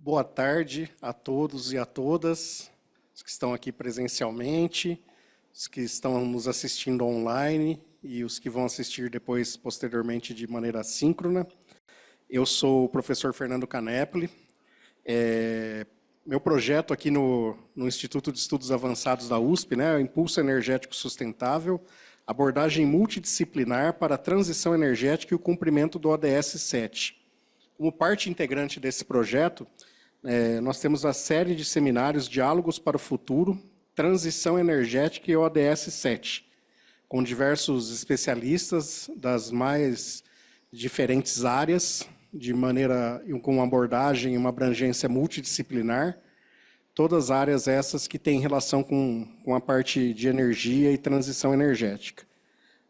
Boa tarde a todos e a todas, os que estão aqui presencialmente, os que estão nos assistindo online e os que vão assistir depois, posteriormente, de maneira assíncrona. Eu sou o professor Fernando Canepli. Meu projeto aqui no Instituto de Estudos Avançados da USP, é o Impulso Energético Sustentável, abordagem multidisciplinar para a transição energética e o cumprimento do ODS 7. Como parte integrante desse projeto, nós temos a série de seminários Diálogos para o Futuro, Transição Energética e ODS 7, com diversos especialistas das mais diferentes áreas, com uma abordagem e uma abrangência multidisciplinar, todas as áreas essas que têm relação com a parte de energia e transição energética.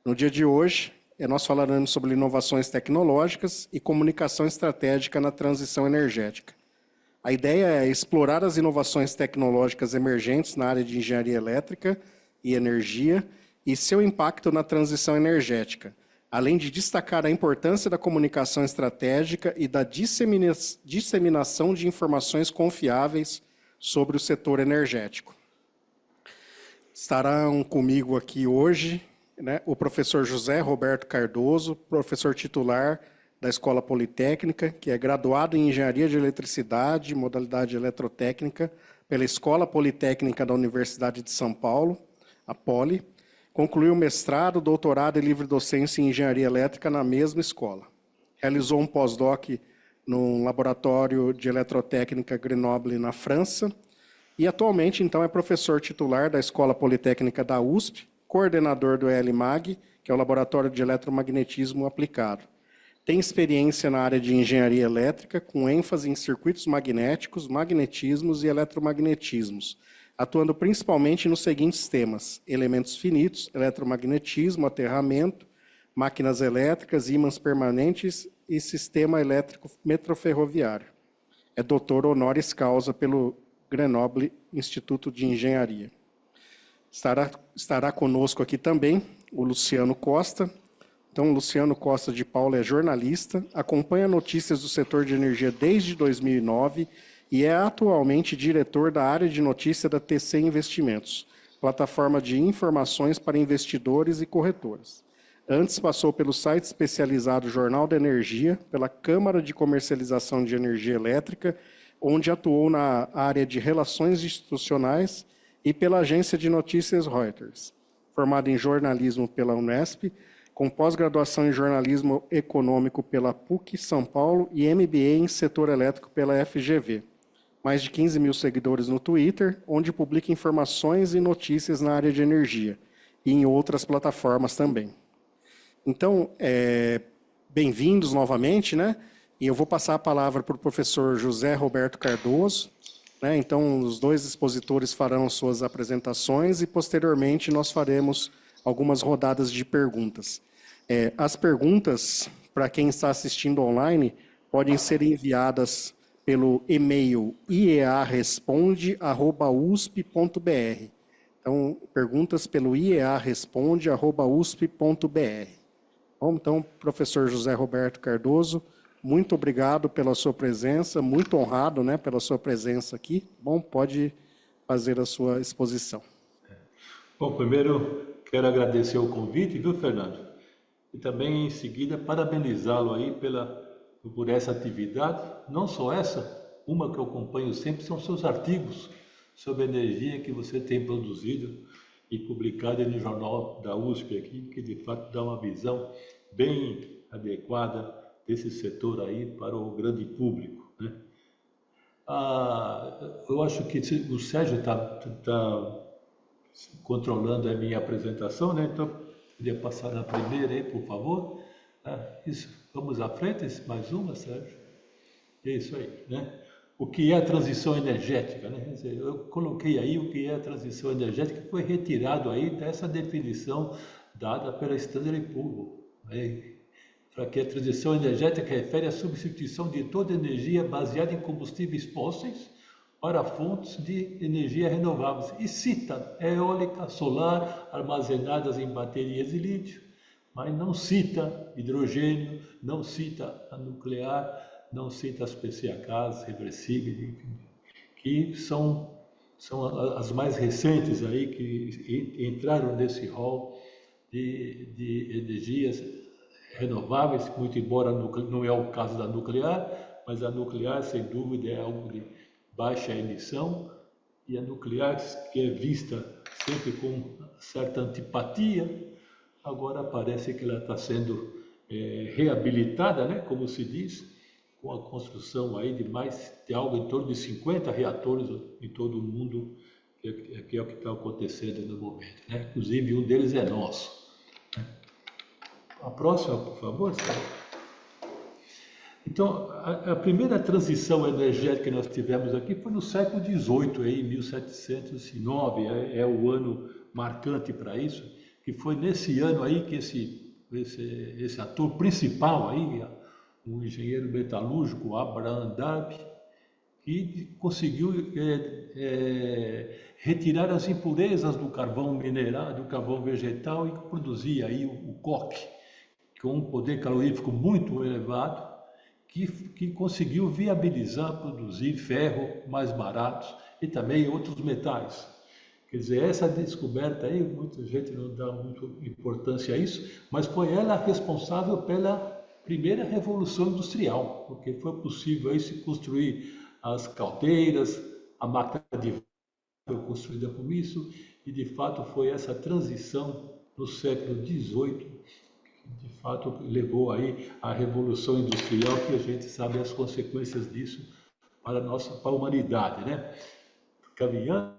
No dia de hoje, nós falaremos sobre inovações tecnológicas e comunicação estratégica na transição energética. A ideia é explorar as inovações tecnológicas emergentes na área de engenharia elétrica e energia e seu impacto na transição energética, além de destacar a importância da comunicação estratégica e da disseminação de informações confiáveis sobre o setor energético. Estarão comigo aqui hoje o professor José Roberto Cardoso, professor titular da Escola Politécnica, que é graduado em Engenharia de Eletricidade, modalidade eletrotécnica, pela Escola Politécnica da Universidade de São Paulo, a Poli. Concluiu mestrado, doutorado e livre docência em Engenharia Elétrica na mesma escola. Realizou um pós-doc no Laboratório de Eletrotécnica Grenoble, na França, e atualmente, então, é professor titular da Escola Politécnica da USP, coordenador do ELMAG, que é o Laboratório de Eletromagnetismo Aplicado. Tem experiência na área de engenharia elétrica, com ênfase em circuitos magnéticos, magnetismos e eletromagnetismos, atuando principalmente nos seguintes temas: elementos finitos, eletromagnetismo, aterramento, máquinas elétricas, ímãs permanentes e sistema elétrico metroferroviário. É doutor honoris causa pelo Grenoble Instituto de Engenharia. Estará conosco aqui também o Luciano Costa. Então, Luciano Costa de Paula é jornalista, acompanha notícias do setor de energia desde 2009 e é atualmente diretor da área de notícia da TC Investimentos, plataforma de informações para investidores e corretoras. Antes passou pelo site especializado Jornal da Energia, pela Câmara de Comercialização de Energia Elétrica, onde atuou na área de relações institucionais e pela agência de notícias Reuters. Formado em jornalismo pela Unesp, com pós-graduação em jornalismo econômico pela PUC São Paulo e MBA em setor elétrico pela FGV. Mais de 15 mil seguidores no Twitter, onde publica informações e notícias na área de energia e em outras plataformas também. Então, bem-vindos novamente, E eu vou passar a palavra para o professor José Roberto Cardoso. Então, os dois expositores farão suas apresentações e, posteriormente, nós faremos algumas rodadas de perguntas. As perguntas, para quem está assistindo online, podem ser enviadas pelo e-mail iearesponde@usp.br. Então, perguntas pelo iearesponde@usp.br. Bom, então, professor José Roberto Cardoso, muito obrigado pela sua presença, muito honrado, pela sua presença aqui. Bom, pode fazer a sua exposição. Bom, primeiro quero agradecer o convite, viu, Fernando? E também, em seguida, parabenizá-lo aí por essa atividade. Não só essa, uma que eu acompanho sempre são seus artigos sobre energia que você tem produzido e publicado no jornal da USP aqui, que de fato dá uma visão bem adequada desse setor aí para o grande público, eu acho que o Sérgio está controlando a minha apresentação, Então, podia passar na primeira aí, por favor. Isso, vamos à frente, mais uma, Sérgio. É isso aí, O que é a transição energética, Quer dizer, eu coloquei aí o que é a transição energética, que foi retirado aí dessa definição dada pela Standard & Poor's, para que a transição energética refere à substituição de toda energia baseada em combustíveis fósseis para fontes de energia renováveis. E cita eólica, solar, armazenadas em baterias de lítio, mas não cita hidrogênio, não cita a nuclear, não cita as PCHs, reversíveis, enfim, que são as mais recentes aí que entraram nesse rol de energias renováveis, muito embora não é o caso da nuclear, mas a nuclear, sem dúvida, é algo de baixa emissão, e a nuclear, que é vista sempre com certa antipatia, agora parece que ela está sendo reabilitada, né, como se diz, com a construção aí de algo em torno de 50 reatores em todo o mundo, que é o que está acontecendo no momento, né? Inclusive um deles é nosso. A próxima, por favor, Sérgio. Então, a primeira transição energética que nós tivemos aqui foi no século XVIII, em 1709, é o ano marcante para isso, que foi nesse ano aí que esse ator principal aí, o engenheiro metalúrgico Abraham Darby, que conseguiu retirar as impurezas do carvão mineral, do carvão vegetal, e produzia aí o coque, com um poder calorífico muito elevado, que conseguiu viabilizar produzir ferro mais barato e também outros metais. Quer dizer, essa descoberta aí, muita gente não dá muita importância a isso, mas foi ela responsável pela primeira revolução industrial, porque foi possível aí se construir as caldeiras, a máquina de vapor foi construída com isso, e de fato foi essa transição no século XVIII de fato levou aí à revolução industrial, que a gente sabe as consequências disso para para a humanidade, né? Caminhando,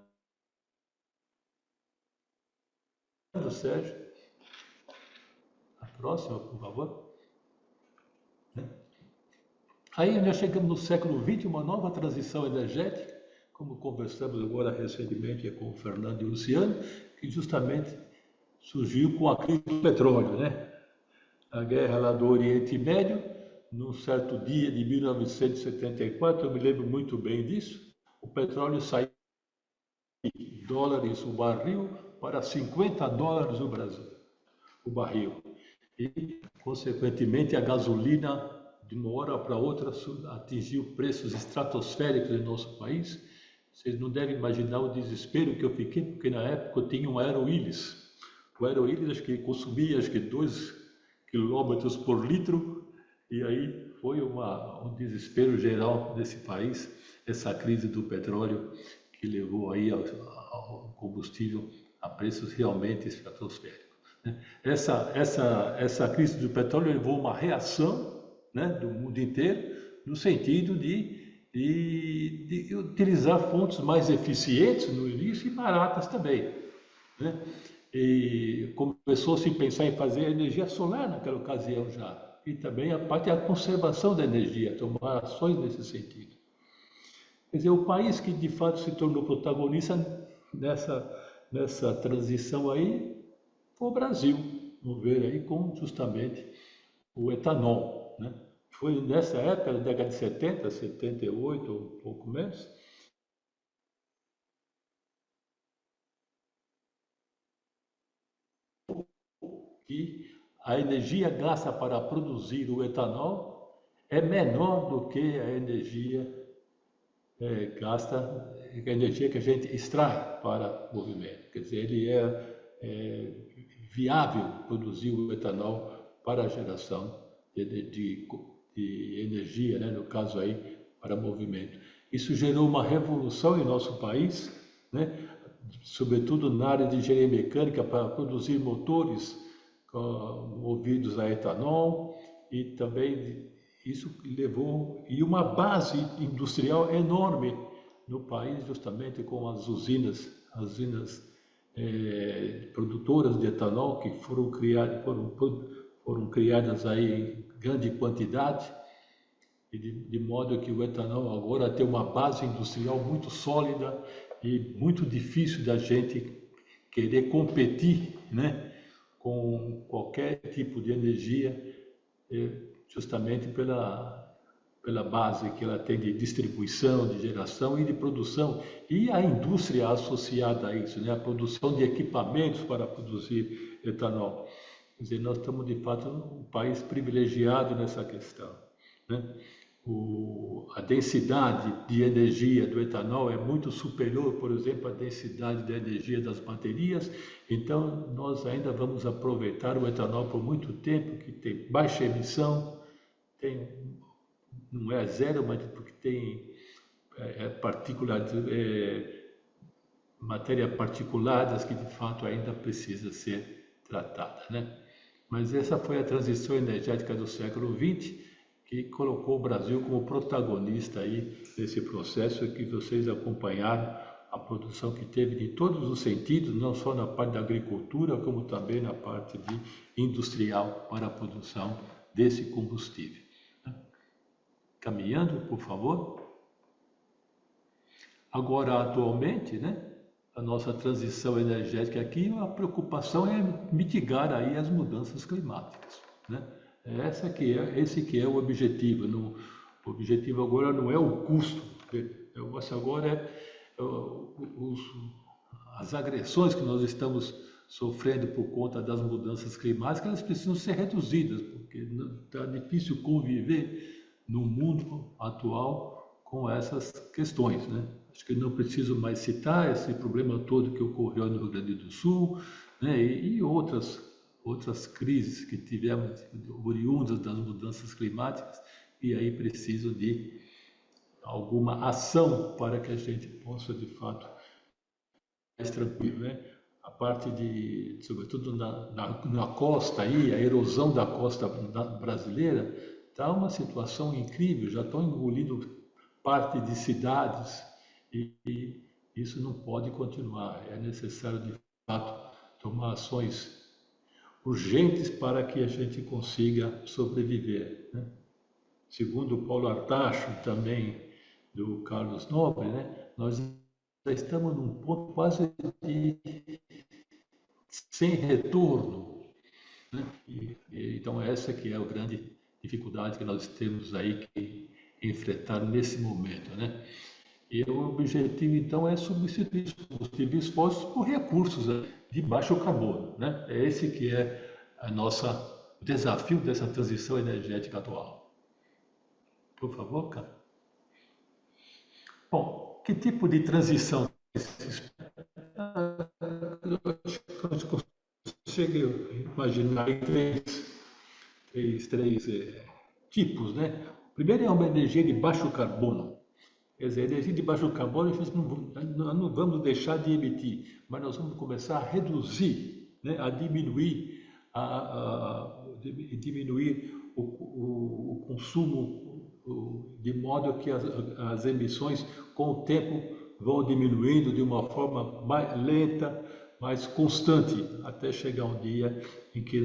Sérgio, a próxima, por favor. Aí nós chegamos no século XX, uma nova transição energética, como conversamos agora recentemente com o Fernando e o Luciano, que justamente surgiu com a crise do petróleo, né? A guerra lá do Oriente Médio, num certo dia de 1974, eu me lembro muito bem disso, o petróleo saiu de dólares o barril para 50 dólares o Brasil, o barril. E, consequentemente, a gasolina, de uma hora para outra, atingiu preços estratosféricos em nosso país. Vocês não devem imaginar o desespero que eu fiquei, porque na época eu tinha um Aerowilis. O Aerowilis, acho que consumia 2 quilômetros por litro, e aí foi um desespero geral desse país, essa crise do petróleo que levou aí ao combustível a preços realmente estratosféricos. Essa crise do petróleo levou uma reação, né, do mundo inteiro, no sentido de utilizar fontes mais eficientes no início e baratas também, né? E começou-se a pensar em fazer energia solar naquela ocasião já. E também a parte da conservação da energia, tomar ações nesse sentido. Quer dizer, o país que de fato se tornou protagonista nessa transição aí foi o Brasil. Vamos ver aí com justamente o etanol, né? Foi nessa época, na década de 70, 78 ou um pouco menos, que a energia gasta para produzir o etanol é menor do que a energia gasta, a energia que a gente extrai para o movimento. Quer dizer, ele é viável produzir o etanol para a geração de energia, né? No caso aí, para movimento. Isso gerou uma revolução em nosso país, né? Sobretudo na área de engenharia mecânica, para produzir motores movidos a etanol, e também isso levou e uma base industrial enorme no país, justamente com as usinas produtoras de etanol que foram criadas aí em grande quantidade, e de modo que o etanol agora tem uma base industrial muito sólida e muito difícil da gente querer competir, né, com qualquer tipo de energia, justamente pela base que ela tem de distribuição, de geração e de produção, e a indústria associada a isso, né? A produção de equipamentos para produzir etanol. Quer dizer, nós estamos, de fato, um país privilegiado nessa questão, né? a densidade de energia do etanol é muito superior, por exemplo, à densidade de energia das baterias. Então, nós ainda vamos aproveitar o etanol por muito tempo, que tem baixa emissão, não é zero, mas porque tem matéria particuladas que de fato ainda precisa ser tratada, né? Mas essa foi a transição energética do século XX, que colocou o Brasil como protagonista aí nesse processo que vocês acompanharam, a produção que teve de todos os sentidos, não só na parte da agricultura, como também na parte industrial para a produção desse combustível. Caminhando, por favor. Agora, atualmente, né, a nossa transição energética aqui, a preocupação é mitigar aí as mudanças climáticas, né? Esse que é o objetivo. O objetivo agora não é o custo, o negócio agora as agressões que nós estamos sofrendo por conta das mudanças climáticas, elas precisam ser reduzidas, porque está difícil conviver no mundo atual com essas questões, né? Acho que não preciso mais citar esse problema todo que ocorreu no Rio Grande do Sul, né? E outras crises que tivemos oriundas das mudanças climáticas, e aí precisam de alguma ação para que a gente possa, de fato, mais tranquilo, né? A parte sobretudo na costa aí, a erosão da costa brasileira, está uma situação incrível, já estão engolindo parte de cidades e isso não pode continuar. É necessário, de fato, tomar ações urgentes para que a gente consiga sobreviver, né? Segundo Paulo Artacho, também do Carlos Nobre, né, nós já estamos num ponto quase de sem retorno, né? Então essa que é a grande dificuldade que nós temos aí que enfrentar nesse momento, né? E o objetivo então é substituir os combustíveis fósseis por recursos, né, de baixo carbono, né? É esse que é o desafio dessa transição energética atual. Por favor, cara. Bom, que tipo de transição? Eu consigo imaginar três tipos, né? Primeiro é uma energia de baixo carbono. Quer dizer, a energia de baixo carbono nós não vamos deixar de emitir, mas nós vamos começar a reduzir, né? A diminuir, diminuir o consumo, de modo que as emissões, com o tempo, vão diminuindo de uma forma mais lenta, mais constante, até chegar um dia em que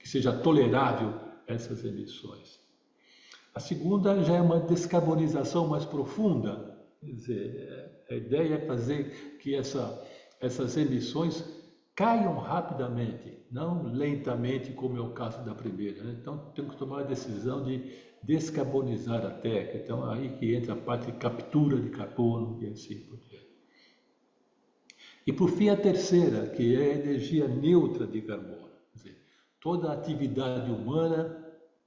seja tolerável essas emissões. A segunda já é uma descarbonização mais profunda, quer dizer, a ideia é fazer que essas emissões caiam rapidamente, não lentamente, como é o caso da primeira, né? Então, temos que tomar a decisão de descarbonizar a Terra. Então, aí que entra a parte de captura de carbono e assim por diante. E, por fim, a terceira, que é a energia neutra de carbono. Quer dizer, toda a atividade humana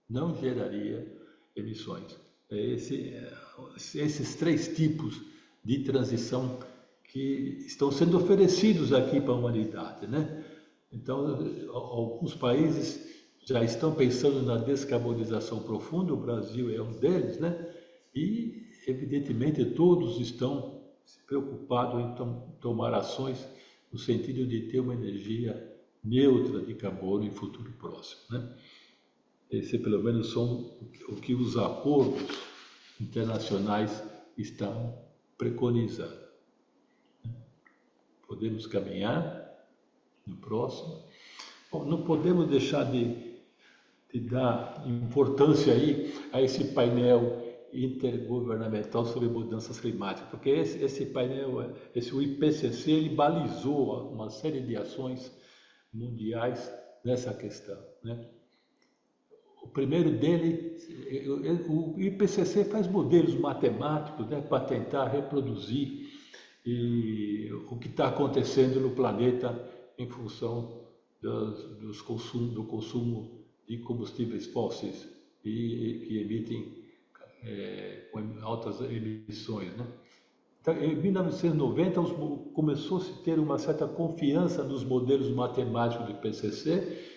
não geraria emissões. Esses três tipos de transição que estão sendo oferecidos aqui para a humanidade, né? Então, alguns países já estão pensando na descarbonização profunda, o Brasil é um deles, né? E, evidentemente, todos estão preocupados em tomar ações no sentido de ter uma energia neutra de carbono em futuro próximo, né? Esse, pelo menos, são o que os acordos internacionais estão preconizando. Podemos caminhar no próximo. Bom, não podemos deixar de dar importância aí a esse painel intergovernamental sobre mudanças climáticas, porque esse painel, o IPCC, ele balizou uma série de ações mundiais nessa questão, né? O primeiro dele, o IPCC faz modelos matemáticos, né, para tentar reproduzir o que está acontecendo no planeta em função do consumo de combustíveis fósseis que emitem com altas emissões, né? Então, em 1990 começou-se a ter uma certa confiança nos modelos matemáticos do IPCC,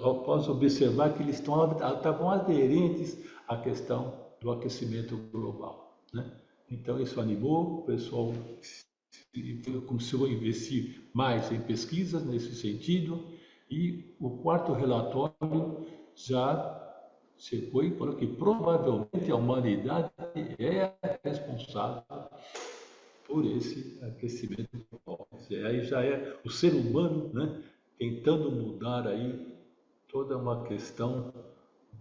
após observar que eles estavam aderentes à questão do aquecimento global, né? Então isso animou, o pessoal começou a investir mais em pesquisas nesse sentido, e o quarto relatório já chegou e falou que provavelmente a humanidade é responsável por esse aquecimento global. Aí já é o ser humano, né, tentando mudar aí toda uma questão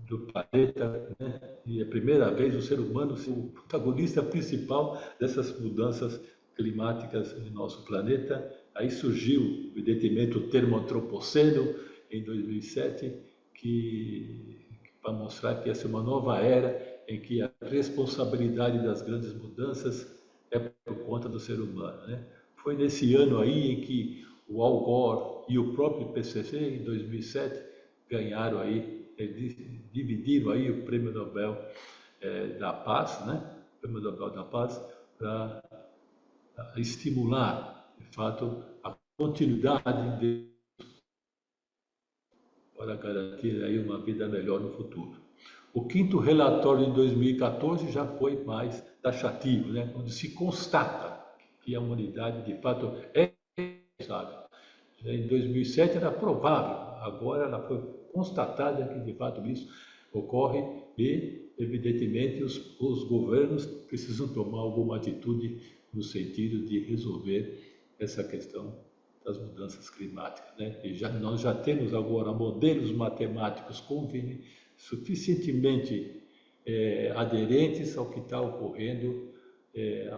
do planeta, né? E é a primeira vez o ser humano ser o protagonista principal dessas mudanças climáticas no nosso planeta. Aí surgiu, evidentemente, o termo antropoceno em 2007, para mostrar que essa é uma nova era em que a responsabilidade das grandes mudanças é por conta do ser humano, né? Foi nesse ano aí em que o Al Gore e o próprio IPCC, em 2007, ganharam aí, dividiram aí o Prêmio Nobel da Paz, né? O Prêmio Nobel da Paz, para estimular, de fato, a continuidade para garantir aí uma vida melhor no futuro. O quinto relatório de 2014 já foi mais taxativo, né? Onde se constata que a humanidade, de fato, é responsável. Em 2007 era provável, agora ela foi constatada que, de fato, isso ocorre e, evidentemente, os governos precisam tomar alguma atitude no sentido de resolver essa questão das mudanças climáticas, né? E nós já temos agora modelos matemáticos suficientemente aderentes ao que está ocorrendo, que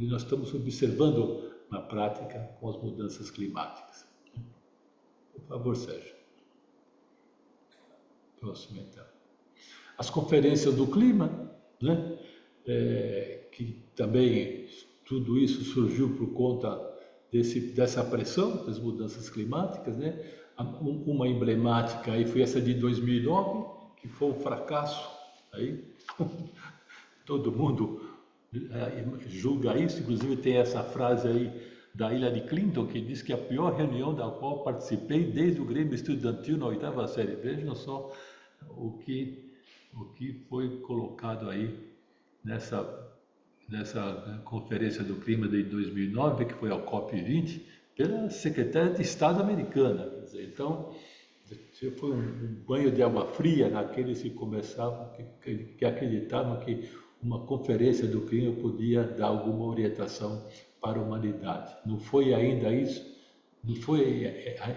nós estamos observando na prática com as mudanças climáticas. Por favor, Sérgio. Próximo, então. As conferências do clima, né? Que também tudo isso surgiu por conta dessa pressão das mudanças climáticas, né? Uma emblemática aí foi essa de 2009, que foi um fracasso. Aí todo mundo julga isso, inclusive tem essa frase aí da Hillary Clinton, que diz que a pior reunião da qual participei desde o Grêmio Estudantil na 8ª série. Vejam só o que foi colocado aí nessa Conferência do Clima de 2009, que foi a COP20, pela Secretária de Estado americana. Quer dizer, então, foi um banho de água fria naqueles que acreditavam que uma conferência do clima podia dar alguma orientação para a humanidade. Não foi ainda isso, não foi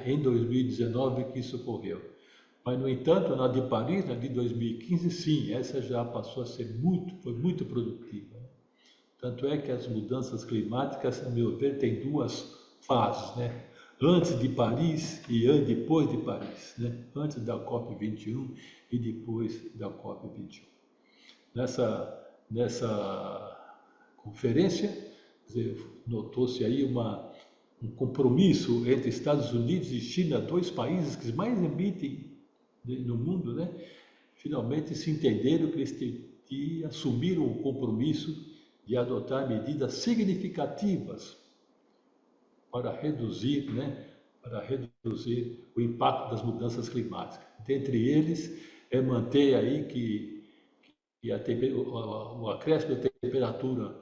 em 2019 que isso ocorreu. Mas, no entanto, na de Paris, na de 2015, sim, essa já passou a ser foi muito produtiva. Tanto é que as mudanças climáticas, a meu ver, têm duas fases, né? Antes de Paris e depois de Paris, né? Antes da COP21 e depois da COP21. Nessa conferência, notou-se aí um compromisso entre Estados Unidos e China, dois países que mais emitem no mundo, né? Finalmente se entenderam que eles assumiram o compromisso de adotar medidas significativas para reduzir, né, o impacto das mudanças climáticas. Dentre eles, é manter aí que o acréscimo da temperatura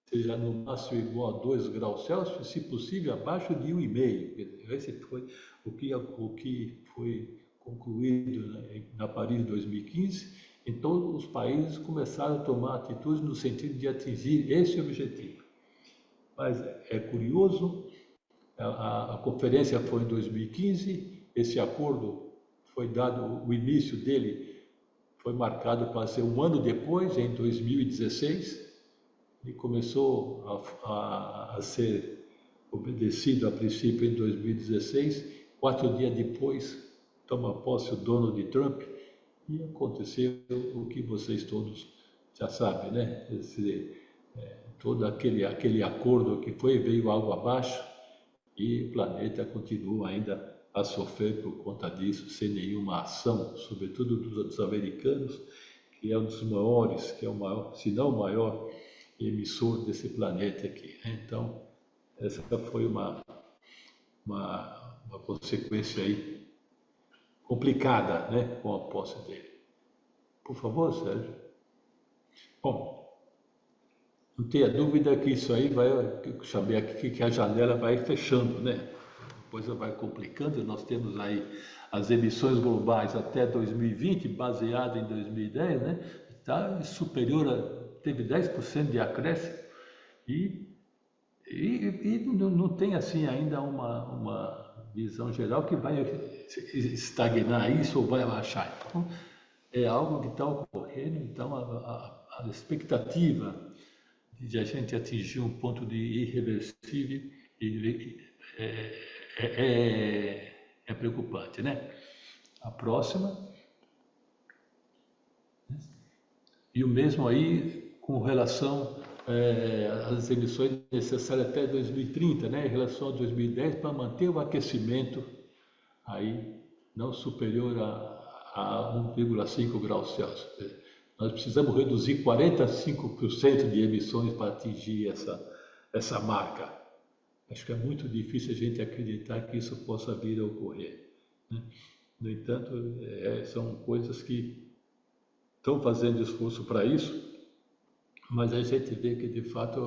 seja no máximo igual a 2 graus Celsius, se possível abaixo de 1,5. Esse foi o que foi concluído, né, na Paris 2015. Então, os países começaram a tomar atitudes no sentido de atingir esse objetivo. Mas é curioso, a conferência foi em 2015, esse acordo foi dado, o início dele foi marcado para ser um ano depois, em 2016, e começou a ser obedecido a princípio em 2016. 4 dias depois, toma posse o Donald Trump e aconteceu o que vocês todos já sabem, né? Todo aquele acordo que veio água abaixo e o planeta continua ainda a sofrer por conta disso, sem nenhuma ação, sobretudo dos americanos, que é um dos maiores, que é o maior, se não o maior emissor desse planeta aqui, né? Então, essa foi uma consequência aí complicada, né, com a posse dele. Por favor, Sérgio. Bom, não tenha dúvida que isso aí vai, que eu chamei aqui, que a janela vai fechando, né? A coisa vai complicando. Nós temos aí as emissões globais até 2020, baseado em 2010, né? Está superior teve 10% de acréscimo e não tem assim ainda uma visão geral que vai estagnar isso ou vai abaixar. Então, é algo que está ocorrendo, então a expectativa de a gente atingir um ponto de irreversível é, é preocupante, né? A próxima, e o mesmo aí com relação às emissões necessárias até 2030, né? Em relação a 2010, para manter o aquecimento aí não superior a 1,5 graus Celsius. Nós precisamos reduzir 45% de emissões para atingir essa marca. Acho que é muito difícil a gente acreditar que isso possa vir a ocorrer, né? No entanto, são coisas que estão fazendo esforço para isso, mas a gente vê que de fato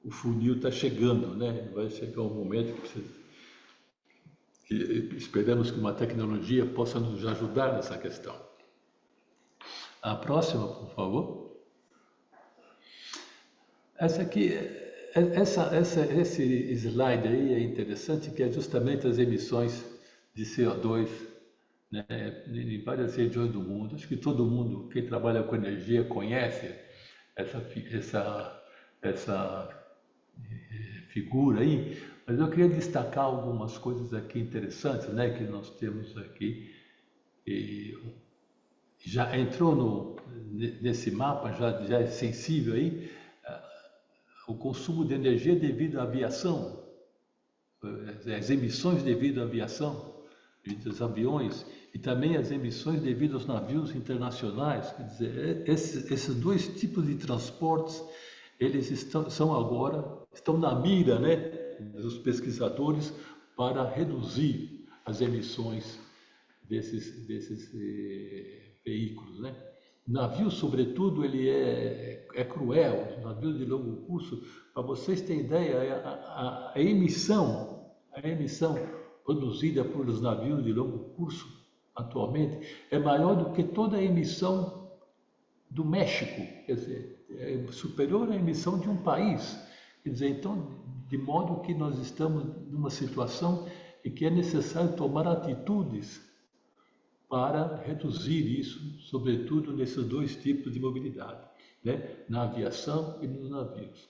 o funil está chegando, né? Vai chegar um momento que esperamos que uma tecnologia possa nos ajudar nessa questão. A próxima, por favor. Esse slide aí é interessante, que é justamente as emissões de CO2, né, em várias regiões do mundo. Acho que todo mundo, quem trabalha com energia, conhece essa figura aí, mas eu queria destacar algumas coisas aqui interessantes, né, que nós temos aqui. E já entrou nesse mapa, já é sensível aí, o consumo de energia devido à aviação, as emissões devido à aviação, dos aviões, e também as emissões devido aos navios internacionais. Quer dizer, esses dois tipos de transportes, eles estão na mira, né, dos pesquisadores para reduzir as emissões desses veículos, né? O navio, sobretudo, ele é cruel. O navio de longo curso, para vocês terem ideia, a emissão produzida pelos navios de longo curso atualmente é maior do que toda a emissão do México, quer dizer, é superior à emissão de um país. Quer dizer, então, de modo que nós estamos numa situação em que é necessário tomar atitudes para reduzir isso, sobretudo nesses dois tipos de mobilidade, né? Na aviação e nos navios.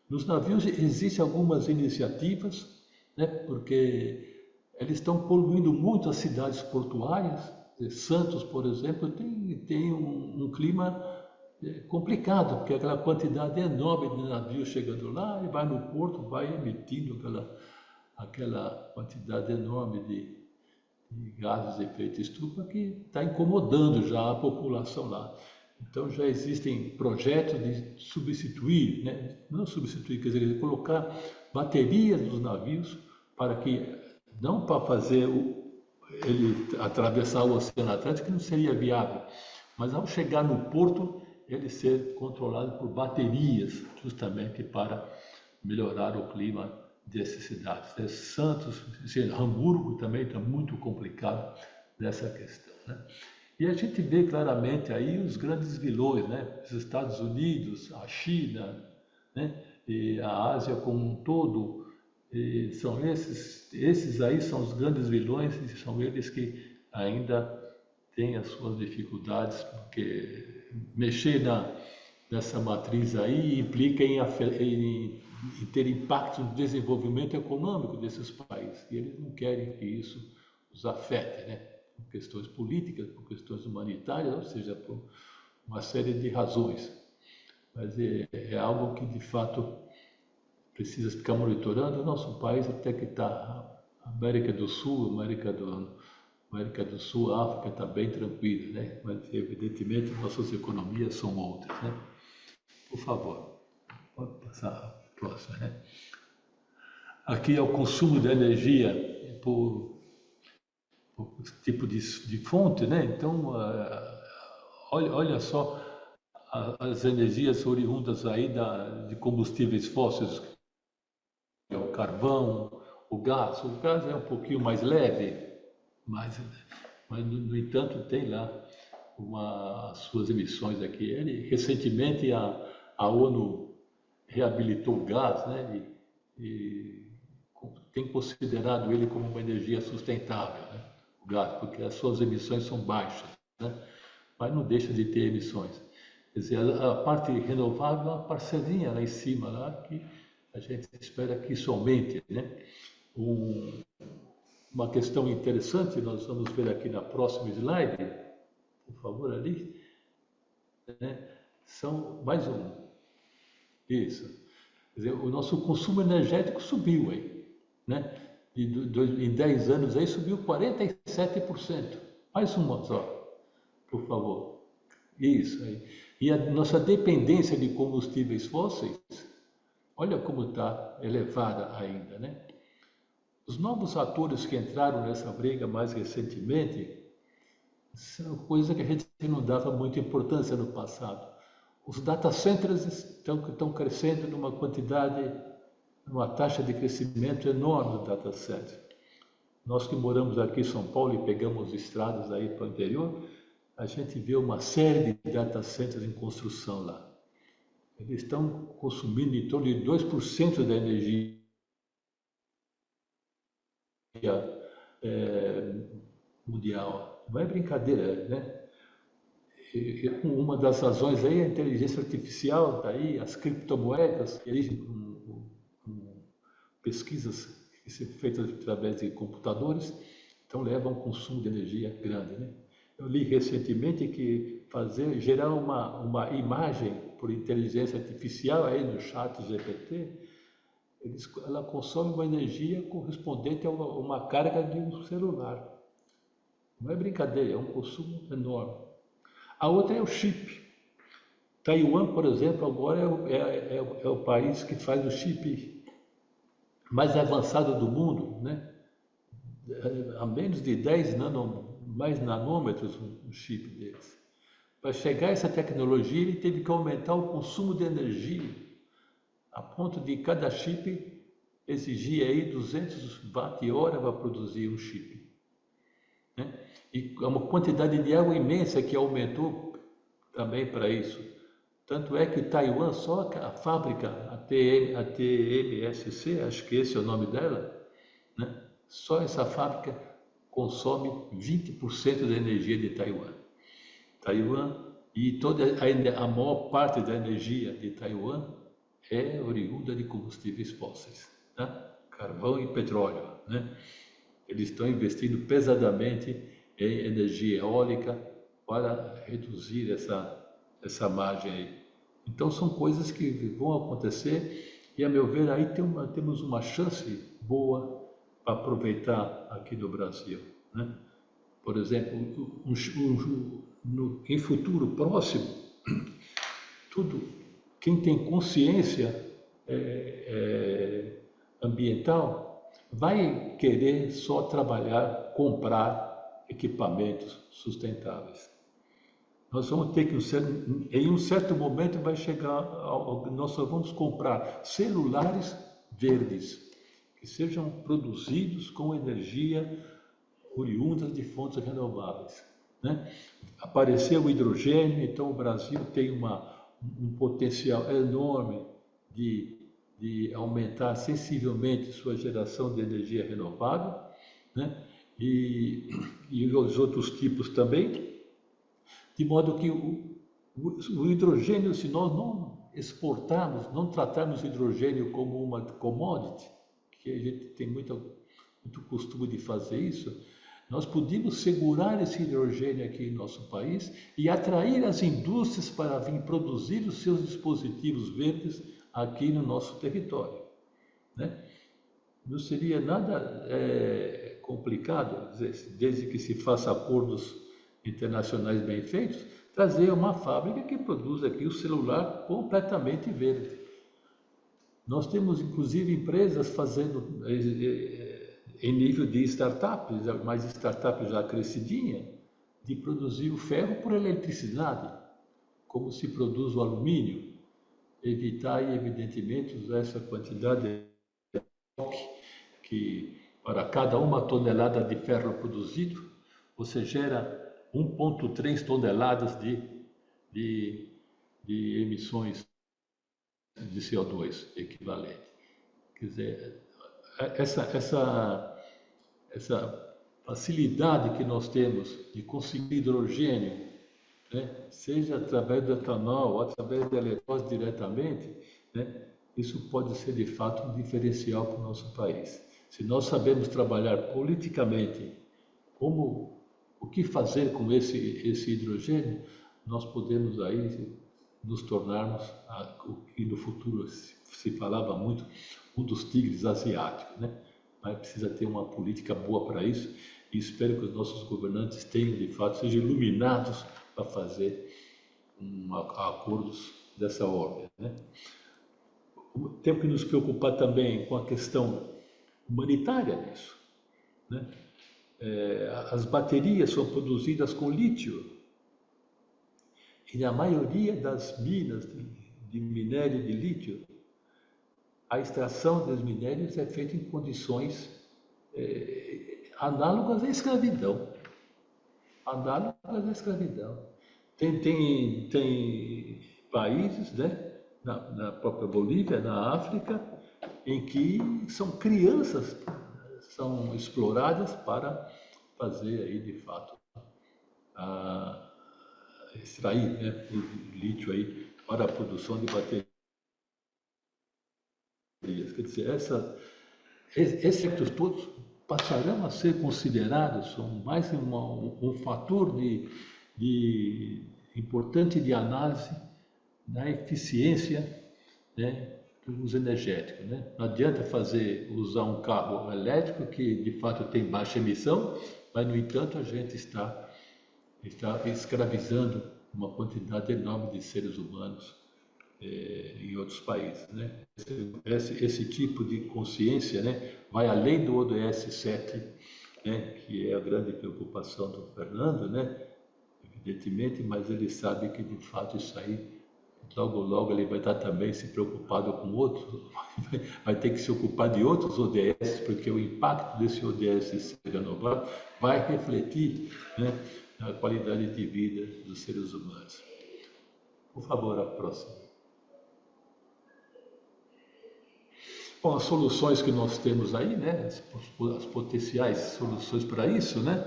Nos navios existem algumas iniciativas, né? Porque eles estão poluindo muito as cidades portuárias. Santos, por exemplo, tem um clima complicado, porque aquela quantidade enorme de navios chegando lá, e vai no porto, vai emitindo aquela quantidade enorme de gases de efeito estufa que está incomodando já a população lá. Então já existem projetos de substituir, né? Não substituir, quer dizer, colocar baterias nos navios para que, não para fazer ele atravessar o Oceano Atlântico, que não seria viável, mas ao chegar no porto, ele ser controlado por baterias, justamente para melhorar o clima dessas cidades. Santos, Hamburgo também está muito complicado nessa questão, né? E a gente vê claramente aí os grandes vilões, né? Os Estados Unidos, a China, né? E a Ásia como um todo, e são esses aí são os grandes vilões, e são eles que ainda têm as suas dificuldades, porque mexer nessa matriz aí implica em ter impacto no desenvolvimento econômico desses países. E eles não querem que isso os afete, né? Por questões políticas, por questões humanitárias, ou seja, por uma série de razões. Mas é algo que, de fato, precisa ficar monitorando. O nosso país até que está América do Sul, América do Sul, a África está bem tranquila, né? Mas evidentemente nossas economias são outras, né? Por favor, pode passar a próxima, né? Aqui é o consumo de energia por tipo de fonte, né? Então, olha só as energias oriundas aí de combustíveis fósseis, que é o carvão, o gás. O gás é um pouquinho mais leve, mas no entanto tem lá as suas emissões aqui. Recentemente a ONU reabilitou o gás, né? E tem considerado ele como uma energia sustentável, né? O gás, porque as suas emissões são baixas, né? Mas não deixa de ter emissões. Quer dizer, a parte renovável é uma parcelinha lá em cima, lá, que a gente espera que isso aumente, né? Uma questão interessante, nós vamos ver aqui na próxima slide, por favor, ali, né? São mais um. Isso. Quer dizer, o nosso consumo energético subiu aí, né? Em 10 anos aí subiu 47%. Mais uma só, por favor. Isso aí. E a nossa dependência de combustíveis fósseis, olha como está elevada ainda, né? Os novos atores que entraram nessa briga mais recentemente são coisa que a gente não dava muita importância no passado. Os data centers estão crescendo numa quantidade, numa taxa de crescimento enorme do data center. Nós que moramos aqui em São Paulo e pegamos estradas aí para o interior, a gente vê uma série de data centers em construção lá. Eles estão consumindo em torno de 2% da energia mundial. Não é brincadeira, né? Uma das razões aí é a inteligência artificial, daí as criptomoedas, com pesquisas que são feitas através de computadores, então levam a um consumo de energia grande, né? Eu li recentemente que gerar uma imagem por inteligência artificial aí no chat GPT, ela consome uma energia correspondente a uma carga de um celular. Não é brincadeira, é um consumo enorme. A outra é o chip. Taiwan, por exemplo, agora é o país que faz o chip mais avançado do mundo, né? A menos de 10 mais nanômetros o chip deles. Para chegar a essa tecnologia, ele teve que aumentar o consumo de energia, a ponto de cada chip exigir aí 200 watt-hora para produzir um chip, né? E uma quantidade de água imensa que aumentou também para isso. Tanto é que Taiwan, só a fábrica, a TMSC, acho que esse é o nome dela, né? Só essa fábrica consome 20% da energia de Taiwan. E ainda a maior parte da energia de Taiwan é oriunda de combustíveis fósseis, né? Carvão e petróleo, né? Eles estão investindo pesadamente em energia eólica para reduzir essa margem aí. Então são coisas que vão acontecer e, a meu ver, aí temos uma chance boa para aproveitar aqui no Brasil, né? Por exemplo, em futuro próximo, quem tem consciência ambiental vai querer só trabalhar, comprar equipamentos sustentáveis. Nós vamos ter que, em um certo momento, vai chegar, nós só vamos comprar celulares verdes, que sejam produzidos com energia oriunda de fontes renováveis, né? Apareceu o hidrogênio, então o Brasil tem um potencial enorme de aumentar sensivelmente sua geração de energia renovável, né? E os outros tipos também, de modo que o hidrogênio, se nós não exportarmos, não tratarmos o hidrogênio como uma commodity, que a gente tem muito costume de fazer isso, nós podíamos segurar esse hidrogênio aqui em nosso país e atrair as indústrias para vir produzir os seus dispositivos verdes aqui no nosso território, né? não seria nada complicado, desde que se faça acordos internacionais bem feitos, trazer uma fábrica que produza aqui o celular completamente verde. Nós temos, inclusive, empresas fazendo, em nível de startups, mais startups já crescidinha, de produzir o ferro por eletricidade, como se produz o alumínio. Evitar, evidentemente, usar essa quantidade que, para cada 1 tonelada de ferro produzido, você gera 1,3 toneladas de emissões de CO2 equivalente. Quer dizer, essa facilidade que nós temos de conseguir hidrogênio, né, seja através do etanol ou através da eletose diretamente, né, isso pode ser de fato um diferencial para o nosso país. Se nós sabemos trabalhar politicamente o que fazer com esse hidrogênio, nós podemos aí nos tornarmos, o que no futuro se falava muito, um dos tigres asiáticos, né? Mas precisa ter uma política boa para isso e espero que os nossos governantes tenham, de fato, sejam iluminados para fazer acordos dessa ordem, né? Temos que nos preocupar também com a questão humanitária nisso, né? As baterias são produzidas com lítio e na maioria das minas de minério de lítio, a extração dos minérios é feita em condições análogas à escravidão. Análogas à escravidão. Tem países, né, na própria Bolívia, na África, em que são crianças são exploradas para fazer aí de fato extrair, né, o lítio aí para a produção de baterias. Quer dizer, esses aspectos todos passarão a ser considerados mais um fator importante de análise da eficiência, né, do uso energético, né? Não adianta usar um carro elétrico que de fato tem baixa emissão, mas no entanto a gente está escravizando uma quantidade enorme de seres humanos em outros países, né? Esse tipo de consciência, né, vai além do ODS 7, né, que é a grande preocupação do Fernando, né, evidentemente, mas ele sabe que de fato isso aí logo logo ele vai estar também se preocupado com outros, vai ter que se ocupar de outros ODS, porque o impacto desse ODS renovável vai refletir, né, na qualidade de vida dos seres humanos. Por favor, a próxima. Bom, as soluções que nós temos aí, né, as potenciais soluções para isso, né,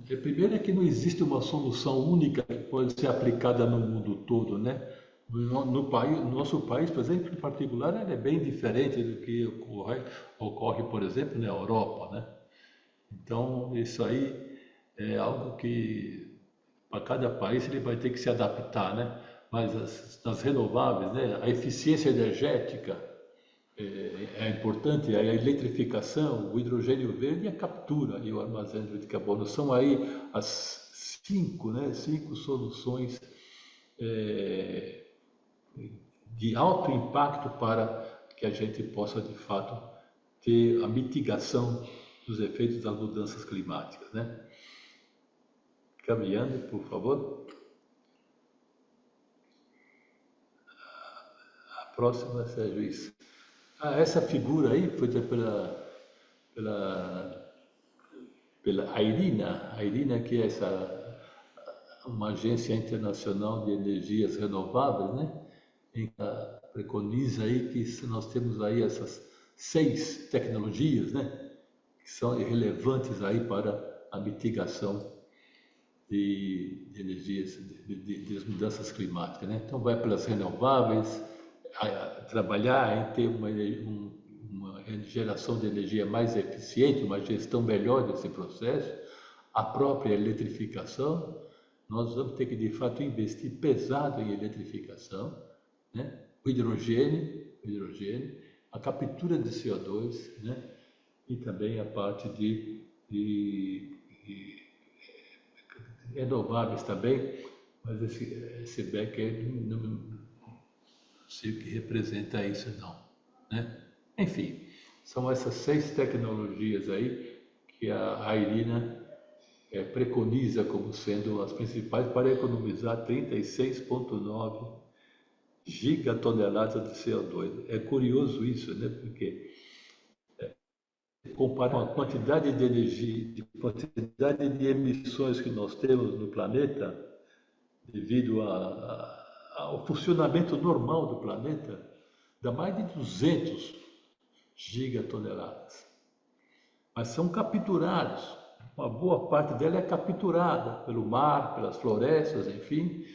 primeiro é que não existe uma solução única que pode ser aplicada no mundo todo, né. No nosso país, por exemplo, em particular, ele é bem diferente do que ocorre, por exemplo, na Europa, né? Então, isso aí é algo que, para cada país, ele vai ter que se adaptar, né? Mas nas renováveis, né, a eficiência energética é importante, a eletrificação, o hidrogênio verde e a captura e o armazenamento de carbono. São aí as 5 soluções de alto impacto para que a gente possa, de fato, ter a mitigação dos efeitos das mudanças climáticas, né? Caminhando, por favor. A próxima, Sérgio, isso. Essa figura aí foi pela IRINA, que é uma agência internacional de energias renováveis, né? Preconiza aí que nós temos aí essas 6 tecnologias, né, que são relevantes aí para a mitigação de energias, das mudanças climáticas, né? Então vai pelas renováveis, trabalhar em ter uma geração de energia mais eficiente, uma gestão melhor desse processo, a própria eletrificação. Nós vamos ter que de fato investir pesado em eletrificação, né? O hidrogênio, a captura de CO2, né? e também a parte de renováveis também, mas esse Becker não sei o que representa isso não, né? Enfim, são essas 6 tecnologias aí que a Irina preconiza como sendo as principais para economizar 36,9 gigatoneladas de CO2. É curioso isso, né? Porque comparado com a quantidade de energia, a quantidade de emissões que nós temos no planeta, devido ao funcionamento normal do planeta, dá mais de 200 gigatoneladas. Mas são capturados. Uma boa parte dela é capturada pelo mar, pelas florestas, enfim.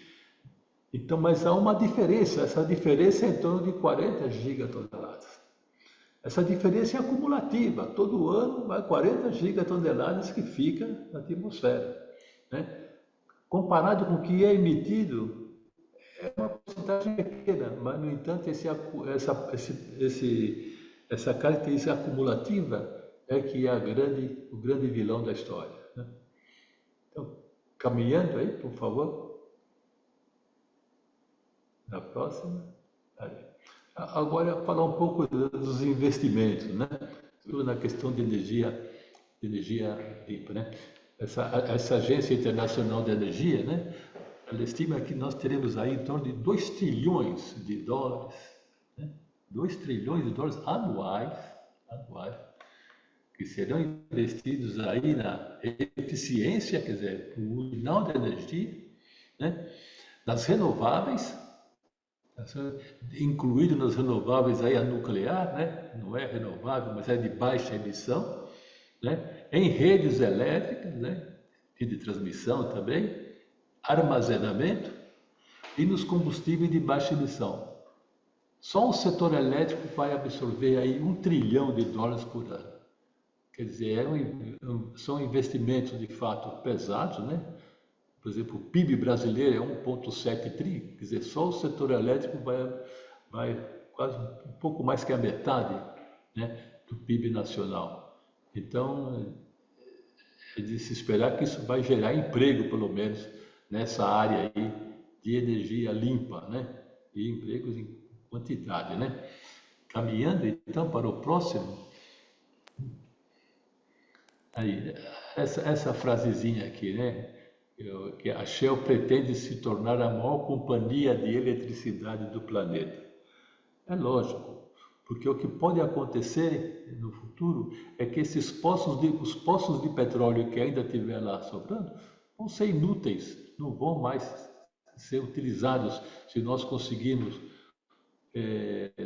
Então, mas há uma diferença. Essa diferença é em torno de 40 gigatoneladas. Essa diferença é acumulativa. Todo ano vai 40 gigatoneladas que fica na atmosfera, né? Comparado com o que é emitido, é uma porcentagem pequena, mas, no entanto, essa característica acumulativa é que é o grande vilão da história, né? Então, caminhando aí, por favor, na próxima. Aí. Agora, falar um pouco dos investimentos, né? Tudo na questão de energia limpa, né? Essa Agência Internacional de Energia, né? Ela estima que nós teremos aí em torno de 2 trilhões de dólares, né? 2 trilhões de dólares anuais, que serão investidos aí na eficiência, quer dizer, no uso final da energia, né? Nas renováveis, incluído nas renováveis aí a nuclear, né? Não é renovável, mas é de baixa emissão, né? Em redes elétricas, né? E de transmissão também, armazenamento e nos combustíveis de baixa emissão. Só o setor elétrico vai absorver aí 1 trilhão de dólares por ano. Quer dizer, são investimentos de fato pesados, né? Por exemplo, o PIB brasileiro é 1,7 tri, quer dizer, só o setor elétrico vai quase um pouco mais que a metade, né, do PIB nacional. Então, é de se esperar que isso vai gerar emprego, pelo menos, nessa área aí de energia limpa, né? E empregos em quantidade, né? Caminhando então para o próximo, aí, essa frasezinha aqui, né? Que a Shell pretende se tornar a maior companhia de eletricidade do planeta. É lógico, porque o que pode acontecer no futuro é que os poços de petróleo que ainda tiver lá sobrando vão ser inúteis, não vão mais ser utilizados se nós conseguirmos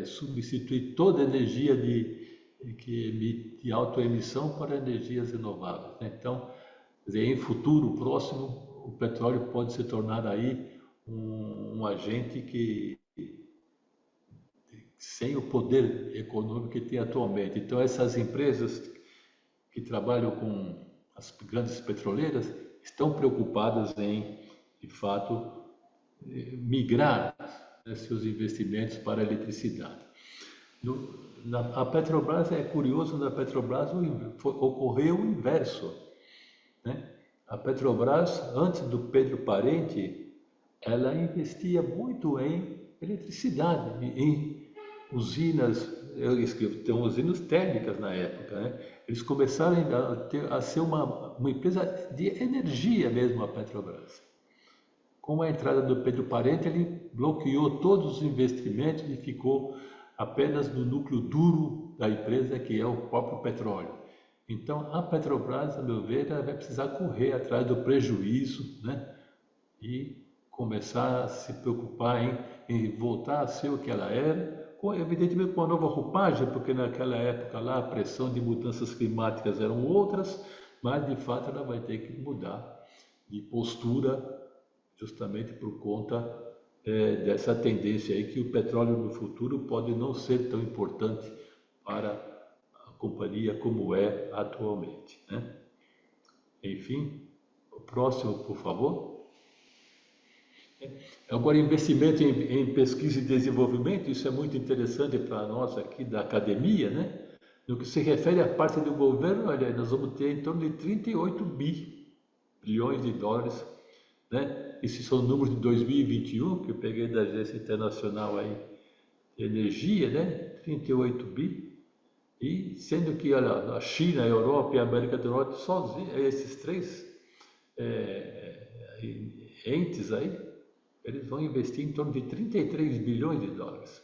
substituir toda a energia que emite autoemissão para energias renováveis, né? Então, quer dizer, em futuro próximo, o petróleo pode se tornar aí um agente que sem o poder econômico que tem atualmente. Então, essas empresas que trabalham com as grandes petroleiras estão preocupadas em, de fato, migrar, né, seus investimentos para a eletricidade. A Petrobras, é curioso, na Petrobras ocorreu o inverso, né? A Petrobras, antes do Pedro Parente, ela investia muito em eletricidade, em usinas, tem usinas térmicas na época, né? Eles começaram a ser uma empresa de energia mesmo, a Petrobras. Com a entrada do Pedro Parente, ele bloqueou todos os investimentos e ficou apenas no núcleo duro da empresa, que é o próprio petróleo. Então, a Petrobras, a meu ver, ela vai precisar correr atrás do prejuízo, né? E começar a se preocupar em voltar a ser o que ela era, evidentemente com uma nova roupagem, porque naquela época lá a pressão de mudanças climáticas eram outras, mas de fato ela vai ter que mudar de postura, justamente por conta dessa tendência aí que o petróleo no futuro pode não ser tão importante para a companhia como é atualmente, né? Enfim, o próximo, por favor. Agora, investimento em pesquisa e desenvolvimento, isso é muito interessante para nós aqui da academia, né? No que se refere à parte do governo, olha, nós vamos ter em torno de 38 bilhões de dólares, né? Esses são números de 2021, que eu peguei da Agência Internacional aí de Energia, né? 38 bi. E sendo que olha, a China, a Europa e a América do Norte, sozinhos, esses três entes aí, eles vão investir em torno de 33 bilhões de dólares.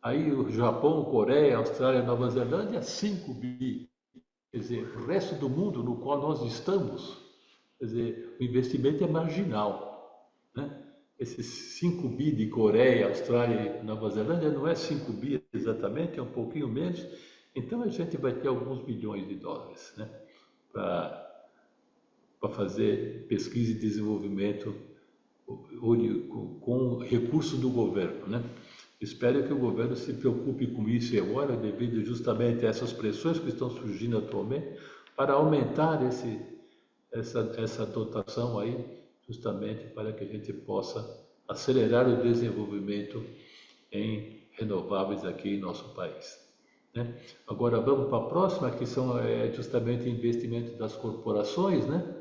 Aí o Japão, Coreia, Austrália, Nova Zelândia, 5 bi. Quer dizer, o resto do mundo no qual nós estamos, quer dizer, o investimento é marginal, né? Esses 5 bi de Coreia, Austrália e Nova Zelândia não é 5 bi exatamente, é um pouquinho menos. Então a gente vai ter alguns bilhões de dólares, né? Para fazer pesquisa e desenvolvimento com recursos do governo, né? Espero que o governo se preocupe com isso agora, devido justamente a essas pressões que estão surgindo atualmente, para aumentar essa dotação aí, justamente para que a gente possa acelerar o desenvolvimento em renováveis aqui em nosso país, né? Agora vamos para a próxima, que são justamente investimento das corporações, né?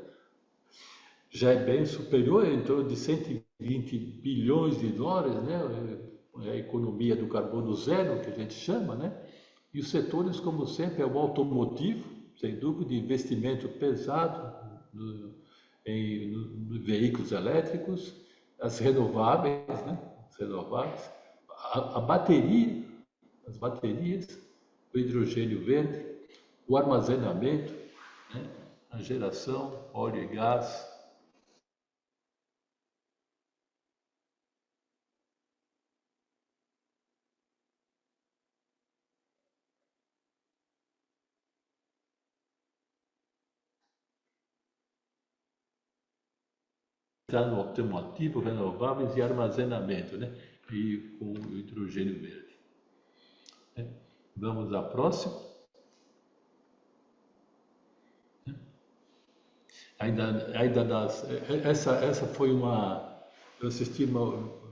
Já é bem superior, em torno de 120 bilhões de dólares, né? É a economia do carbono zero, que a gente chama, né? E os setores, como sempre, é o automotivo, sem dúvida, de investimento pesado em veículos elétricos, as renováveis, né? As renováveis, a bateria, as baterias, o hidrogênio verde, o armazenamento, né? A geração, óleo e gás. Está no automotivo, renováveis e armazenamento, né? E com o hidrogênio verde. Vamos à próxima. Essa foi eu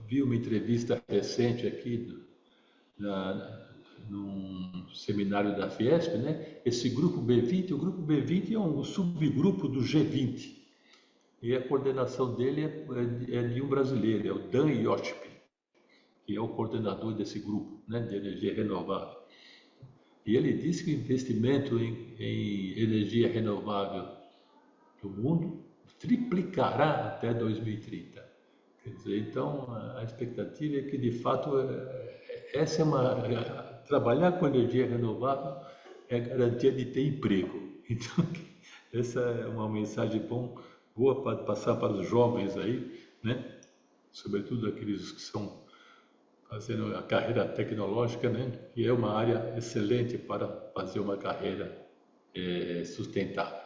vi uma entrevista recente aqui num seminário da Fiesp, né? Esse grupo B20, o grupo B20 é um subgrupo do G20. E a coordenação dele é de um brasileiro, é o Dan Yoship, que é o coordenador desse grupo, né, de energia renovável. E ele disse que o investimento em energia renovável do mundo triplicará até 2030. Quer dizer, então a expectativa é que de fato trabalhar com energia renovável é garantia de ter emprego. Então essa é uma mensagem boa para passar para os jovens aí, né? Sobretudo aqueles que estão fazendo a carreira tecnológica, né? Que é uma área excelente para fazer uma carreira sustentável.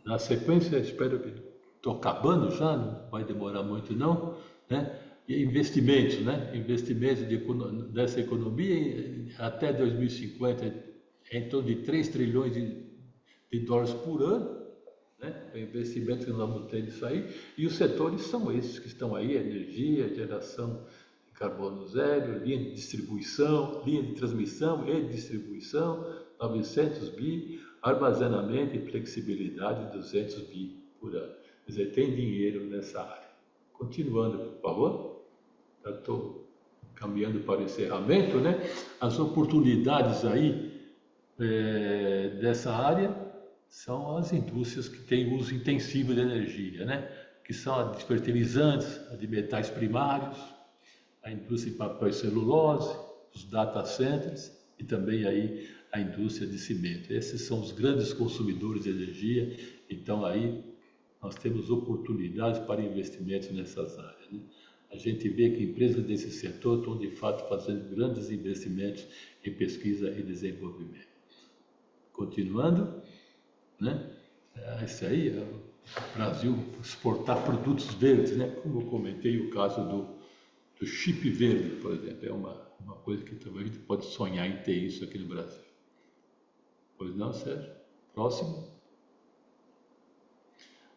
Na sequência, espero que estou acabando já, não vai demorar muito não, né? E investimentos, né? Investimentos dessa economia até 2050 em torno de 3 trilhões de dólares por ano, né? O investimento que nós vamos ter nisso aí. E os setores são esses que estão aí: energia, geração de carbono zero, linha de distribuição, linha de transmissão e distribuição, 900 bi, armazenamento e flexibilidade, 200 bi por ano. Quer dizer, tem dinheiro nessa área. Continuando, por favor. Já estou caminhando para o encerramento, né? As oportunidades aí dessa área são as indústrias que têm uso intensivo de energia, né? Que são a de fertilizantes, a de metais primários, a indústria de papel e celulose, os data centers e também aí a indústria de cimento. Esses são os grandes consumidores de energia, então aí nós temos oportunidades para investimentos nessas áreas, né? A gente vê que empresas desse setor estão de fato fazendo grandes investimentos em pesquisa e desenvolvimento. Continuando, né? Esse aí é o Brasil exportar produtos verdes, né? Como eu comentei, o caso do chip verde, por exemplo, é uma coisa que talvez a gente pode sonhar em ter isso aqui no Brasil. Pois não, Sérgio? Próximo.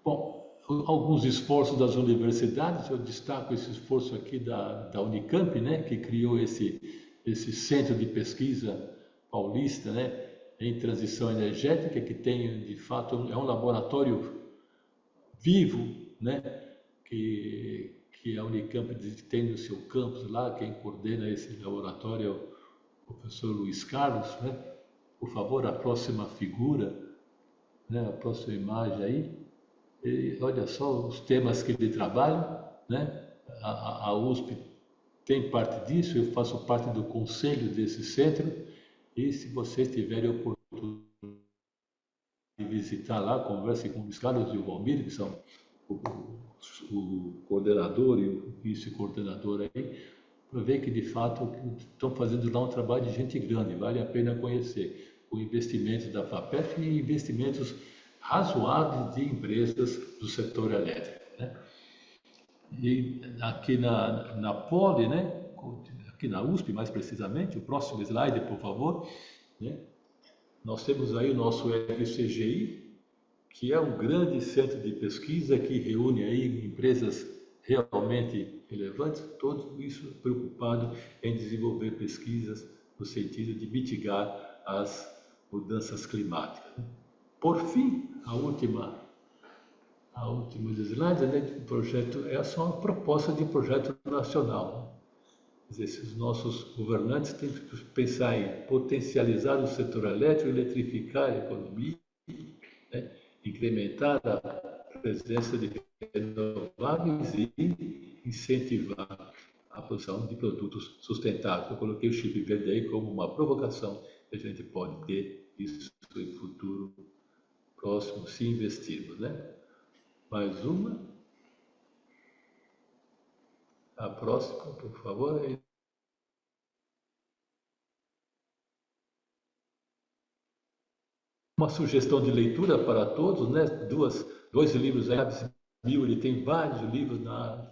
Bom, alguns esforços das universidades, eu destaco esse esforço aqui da Unicamp, né? Que criou esse centro de pesquisa paulista, né, em transição energética, que tem, de fato, é um laboratório vivo, né, que a Unicamp tem no seu campus lá. Quem coordena esse laboratório é o professor Luiz Carlos, né? Por favor, a próxima figura, né, a próxima imagem aí. E olha só os temas que ele trabalha, né? A USP tem parte disso, eu faço parte do conselho desse centro, e se vocês tiverem oportunidade de visitar lá, converse com os Carlos e o Valmir, que são o coordenador e o vice-coordenador aí, para ver que de fato estão fazendo lá um trabalho de gente grande, vale a pena conhecer. O investimento da FAPEF e investimentos razoáveis de empresas do setor elétrico, né? E aqui na Poli, né? Aqui na USP mais precisamente, o próximo slide, por favor, né? Nós temos aí o nosso FCGI, que é um grande centro de pesquisa que reúne aí empresas realmente relevantes, tudo isso preocupado em desenvolver pesquisas no sentido de mitigar as mudanças climáticas. Por fim, a última slide, né, o projeto é só uma proposta de projeto nacional. Quer dizer, os nossos governantes têm que pensar em potencializar o setor elétrico, eletrificar a economia, né, incrementar a presença de renováveis e incentivar a produção de produtos sustentáveis. Eu coloquei o chip verde aí como uma provocação que a gente pode ter isso em futuro próximo, se investirmos, né? Mais uma. A próxima, por favor. Uma sugestão de leitura para todos, né? Dois livros aí. Ele tem vários livros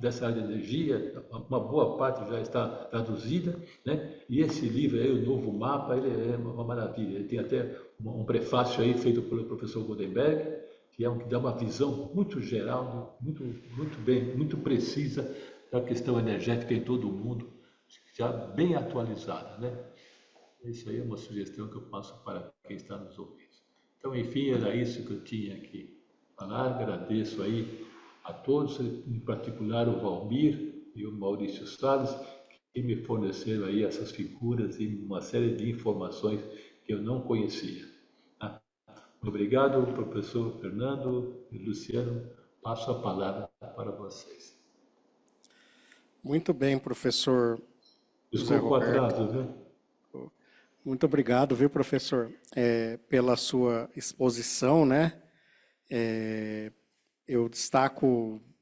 dessa área de energia, uma boa parte já está traduzida, né? E esse livro aí, o Novo Mapa, ele é uma maravilha. Ele tem até um prefácio aí feito pelo professor Goldenberg, que dá uma visão muito geral, muito bem, muito precisa da questão energética em todo o mundo, já bem atualizada, né? Isso aí é uma sugestão que eu passo para quem está nos ouvindo. Então, enfim, era isso que eu tinha que falar. Agradeço aí a todos, em particular o Valmir e o Maurício Salles, que me forneceram aí essas figuras e uma série de informações que eu não conhecia. Obrigado, professor Fernando e Luciano. Passo a palavra para vocês. Muito bem, professor José Desculpa o Roberto. atraso, viu? Muito obrigado, viu, professor, pela sua exposição, né? Eu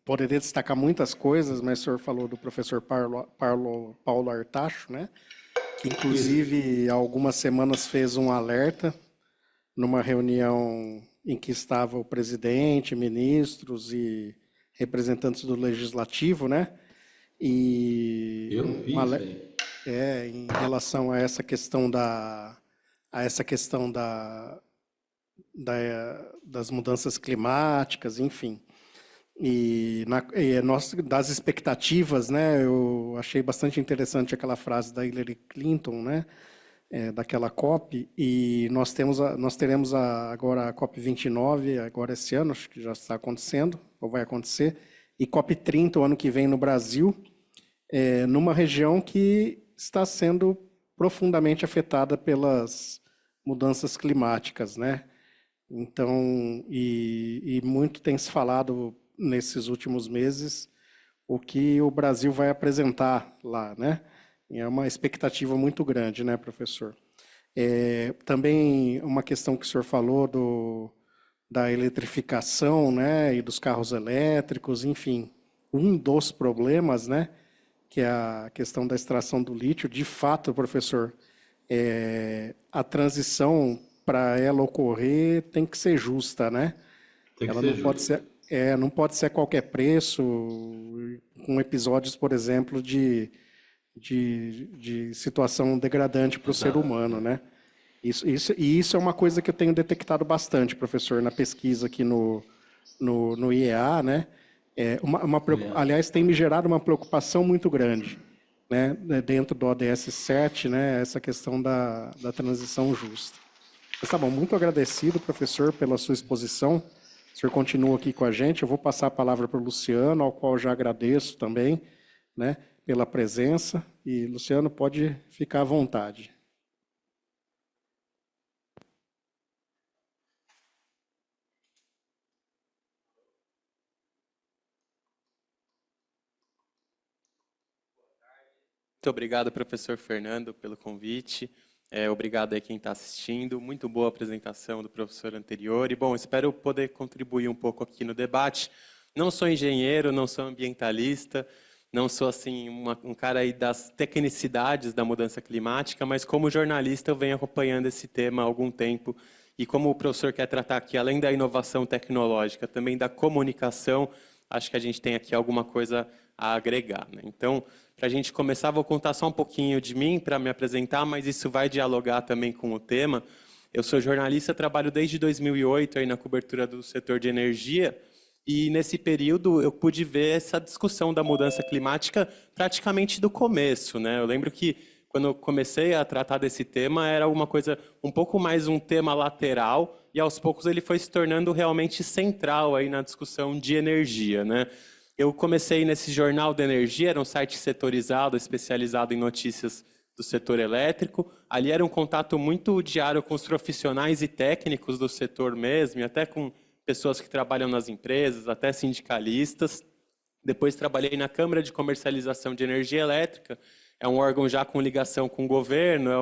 poderia destacar muitas coisas, mas o senhor falou do professor Paulo Artacho, né? Que inclusive há algumas semanas fez um alerta numa reunião em que estava o presidente, ministros e representantes do legislativo, né? E Eu vi isso aí. em relação a essa questão das mudanças climáticas, enfim. Das expectativas, né? Eu achei bastante interessante aquela frase da Hillary Clinton, né? Daquela COP, e nós teremos agora a COP 29, agora esse ano, acho que já está acontecendo, ou vai acontecer, e COP 30 o ano que vem no Brasil, numa região que está sendo profundamente afetada pelas mudanças climáticas, né? Então, e muito tem se falado nesses últimos meses o que o Brasil vai apresentar lá, né? E é uma expectativa muito grande, né, professor? Também uma questão que o senhor falou da eletrificação, né, e dos carros elétricos, enfim. Um dos problemas, né, que é a questão da extração do lítio, de fato, professor, a transição para ela ocorrer tem que ser justa, né? Tem que Ela ser não pode justo. ser, não pode ser a qualquer preço, com episódios, por exemplo, de situação degradante para o ser Exato. humano, né? Isso é uma coisa que eu tenho detectado bastante, professor, na pesquisa aqui no IEA, né? Aliás, tem me gerado uma preocupação muito grande, né, dentro do ODS 7, né, essa questão da transição justa. Mas tá bom, muito agradecido, professor, pela sua exposição. O senhor continua aqui com a gente. Eu vou passar a palavra para o Luciano, ao qual já agradeço também, né, pela presença. E, Luciano, pode ficar à vontade. Muito obrigado, professor Fernando, pelo convite. Obrigado aí quem está assistindo. Muito boa apresentação do professor anterior. E, bom, espero poder contribuir um pouco aqui no debate. Não sou engenheiro, não sou ambientalista, não sou assim um cara aí das tecnicidades da mudança climática, mas como jornalista eu venho acompanhando esse tema há algum tempo. E como o professor quer tratar aqui, além da inovação tecnológica, também da comunicação, acho que a gente tem aqui alguma coisa a agregar, né? Então, para a gente começar, vou contar só um pouquinho de mim para me apresentar, mas isso vai dialogar também com o tema. Eu sou jornalista, trabalho desde 2008 aí na cobertura do setor de energia, e nesse período eu pude ver essa discussão da mudança climática praticamente do começo, né? Eu lembro que quando eu comecei a tratar desse tema era uma coisa um pouco mais um tema lateral, e aos poucos ele foi se tornando realmente central aí na discussão de energia, né? Eu comecei nesse Jornal da Energia, era um site setorizado, especializado em notícias do setor elétrico. Ali era um contato muito diário com os profissionais e técnicos do setor mesmo, e até com pessoas que trabalham nas empresas, até sindicalistas. Depois trabalhei na Câmara de Comercialização de Energia Elétrica, é um órgão já com ligação com o governo, é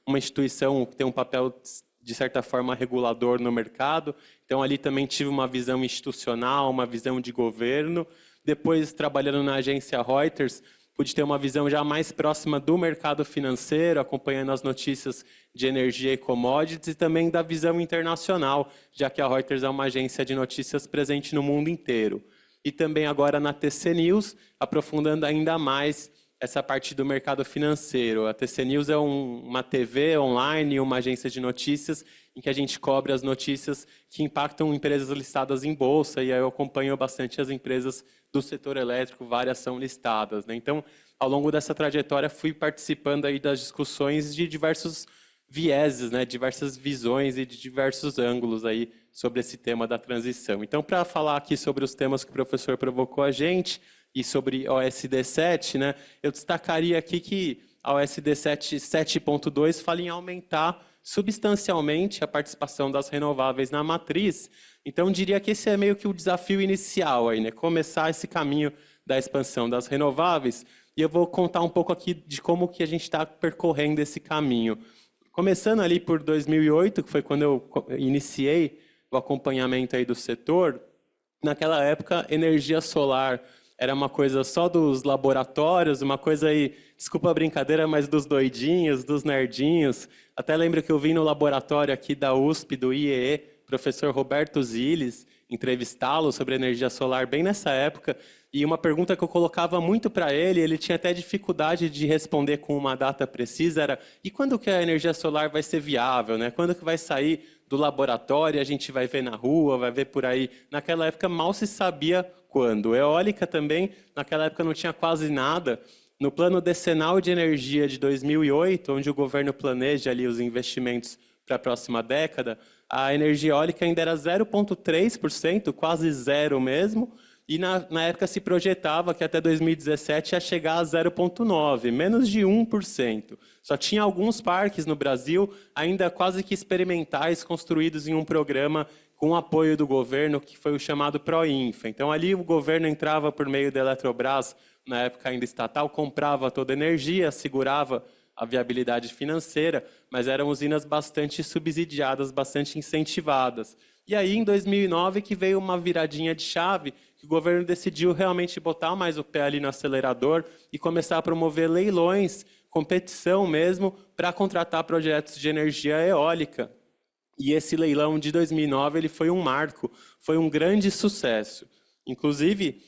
uma instituição que tem um papel, de certa forma, regulador no mercado. Então, ali também tive uma visão institucional, uma visão de governo. Depois, trabalhando na agência Reuters, pude ter uma visão já mais próxima do mercado financeiro, acompanhando as notícias de energia e commodities, e também da visão internacional, já que a Reuters é uma agência de notícias presente no mundo inteiro. E também agora na TC News, aprofundando ainda mais essa parte do mercado financeiro. A TC News é uma TV online, uma agência de notícias, em que a gente cobre as notícias que impactam empresas listadas em bolsa, e aí eu acompanho bastante as empresas do setor elétrico, várias são listadas, né? Então, ao longo dessa trajetória, fui participando aí das discussões de diversos vieses, né? Diversas visões e de diversos ângulos aí sobre esse tema da transição. Então, para falar aqui sobre os temas que o professor provocou a gente, e sobre a OSD 7, né, eu destacaria aqui que a OSD 7.2 fala em aumentar substancialmente a participação das renováveis na matriz. Então, diria que esse é meio que o desafio inicial, aí, né, começar esse caminho da expansão das renováveis. E eu vou contar um pouco aqui de como que a gente está percorrendo esse caminho. Começando ali por 2008, que foi quando eu iniciei o acompanhamento aí do setor, naquela época, energia solar era uma coisa só dos laboratórios, uma coisa aí, desculpa a brincadeira, mas dos doidinhos, dos nerdinhos. Até lembro que eu vim no laboratório aqui da USP, do IEE, professor Roberto Ziles, entrevistá-lo sobre energia solar bem nessa época. E uma pergunta que eu colocava muito para ele tinha até dificuldade de responder com uma data precisa, era: e quando que a energia solar vai ser viável, né? Quando que vai sair do laboratório, a gente vai ver na rua, vai ver por aí? Naquela época mal se sabia quando. Eólica também, naquela época não tinha quase nada. No Plano Decenal de Energia de 2008, onde o governo planeja ali os investimentos para a próxima década, a energia eólica ainda era 0,3%, quase zero mesmo, e na época se projetava que até 2017 ia chegar a 0,9%, menos de 1%. Só tinha alguns parques no Brasil, ainda quase que experimentais, construídos em um programa com apoio do governo, que foi o chamado Proinfa. Então, ali o governo entrava por meio da Eletrobras, na época ainda estatal, comprava toda a energia, segurava a viabilidade financeira, mas eram usinas bastante subsidiadas, bastante incentivadas. E aí, em 2009, que veio uma viradinha de chave, que o governo decidiu realmente botar mais o pé ali no acelerador e começar a promover leilões, competição mesmo, para contratar projetos de energia eólica. E esse leilão de 2009 ele foi um marco, foi um grande sucesso. Inclusive,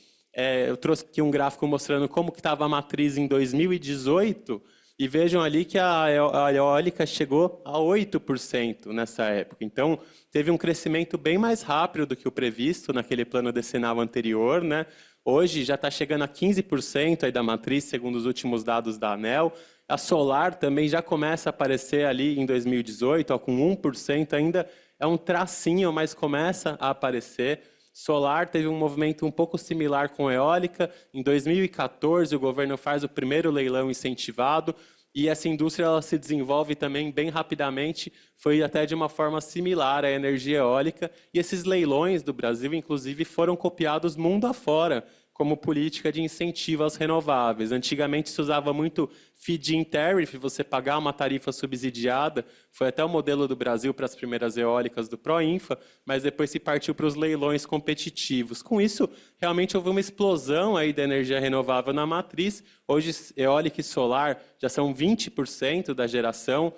eu trouxe aqui um gráfico mostrando como que estava a matriz em 2018, e vejam ali que a eólica chegou a 8% nessa época. Então, teve um crescimento bem mais rápido do que o previsto naquele plano decenal anterior, né? Hoje já está chegando a 15% aí da matriz, segundo os últimos dados da ANEEL. A solar também já começa a aparecer ali em 2018, ó, com 1% ainda, é um tracinho, mas começa a aparecer. Solar teve um movimento um pouco similar com eólica. Em 2014, o governo faz o primeiro leilão incentivado e essa indústria ela se desenvolve também bem rapidamente, foi até de uma forma similar à energia eólica. E esses leilões do Brasil, inclusive, foram copiados mundo afora, como política de incentivo às renováveis. Antigamente se usava muito feed-in tariff, você pagar uma tarifa subsidiada, foi até o modelo do Brasil para as primeiras eólicas do Proinfa, mas depois se partiu para os leilões competitivos. Com isso, realmente houve uma explosão aí da energia renovável na matriz. Hoje, eólica e solar já são 20% da geração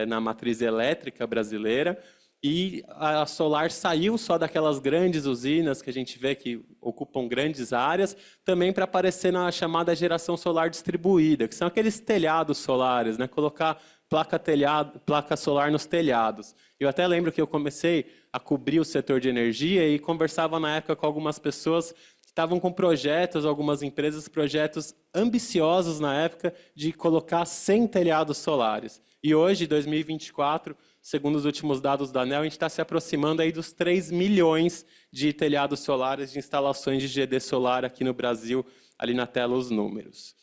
na matriz elétrica brasileira. E a solar saiu só daquelas grandes usinas que a gente vê que ocupam grandes áreas, também para aparecer na chamada geração solar distribuída, que são aqueles telhados solares, né? Colocar placa solar nos telhados. Eu até lembro que eu comecei a cobrir o setor de energia e conversava na época com algumas pessoas que estavam com projetos, algumas empresas, projetos ambiciosos na época de colocar 100 telhados solares. E hoje, 2024, segundo os últimos dados da ANEEL, a gente está se aproximando aí dos 3 milhões de telhados solares, de instalações de GD solar aqui no Brasil, ali na tela os números.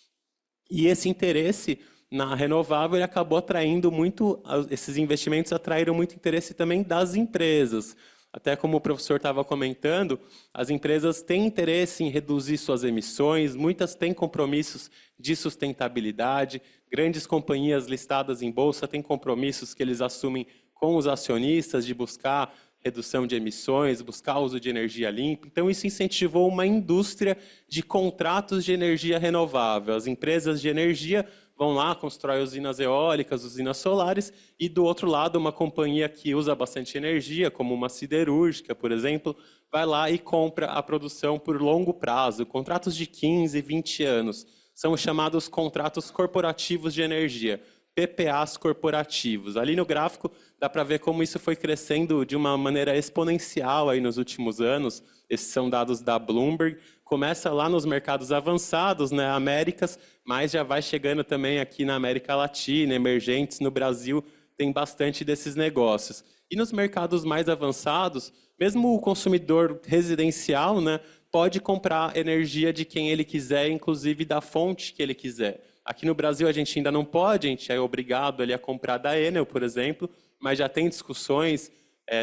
E esse interesse na renovável ele acabou atraindo muito, esses investimentos atraíram muito interesse também das empresas. Até como o professor estava comentando, as empresas têm interesse em reduzir suas emissões, muitas têm compromissos de sustentabilidade, grandes companhias listadas em bolsa têm compromissos que eles assumem com os acionistas de buscar redução de emissões, buscar uso de energia limpa. Então, isso incentivou uma indústria de contratos de energia renovável. As empresas de energia vão lá, constroem usinas eólicas, usinas solares, e do outro lado, uma companhia que usa bastante energia, como uma siderúrgica, por exemplo, vai lá e compra a produção por longo prazo, contratos de 15, 20 anos. São os chamados contratos corporativos de energia, PPAs corporativos. Ali no gráfico dá para ver como isso foi crescendo de uma maneira exponencial aí nos últimos anos. Esses são dados da Bloomberg. Começa lá nos mercados avançados, né, Américas, mas já vai chegando também aqui na América Latina, emergentes, no Brasil, tem bastante desses negócios. E nos mercados mais avançados, mesmo o consumidor residencial, né, pode comprar energia de quem ele quiser, inclusive da fonte que ele quiser. Aqui no Brasil a gente ainda não pode, a gente é obrigado ali a comprar da Enel, por exemplo, mas já tem discussões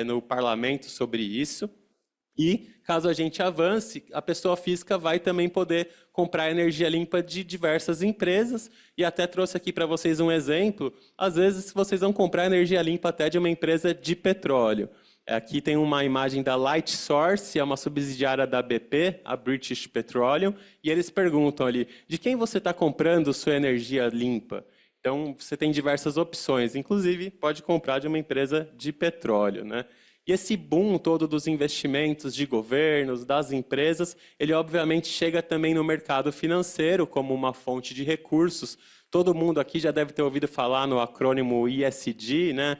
no parlamento sobre isso. E, caso a gente avance, a pessoa física vai também poder comprar energia limpa de diversas empresas. E até trouxe aqui para vocês um exemplo. Às vezes, vocês vão comprar energia limpa até de uma empresa de petróleo. Aqui tem uma imagem da Light Source, é uma subsidiária da BP, a British Petroleum, e eles perguntam ali, de quem você está comprando sua energia limpa? Então, você tem diversas opções, inclusive pode comprar de uma empresa de petróleo, né? E esse boom todo dos investimentos de governos, das empresas, ele obviamente chega também no mercado financeiro como uma fonte de recursos. Todo mundo aqui já deve ter ouvido falar no acrônimo ISD, né?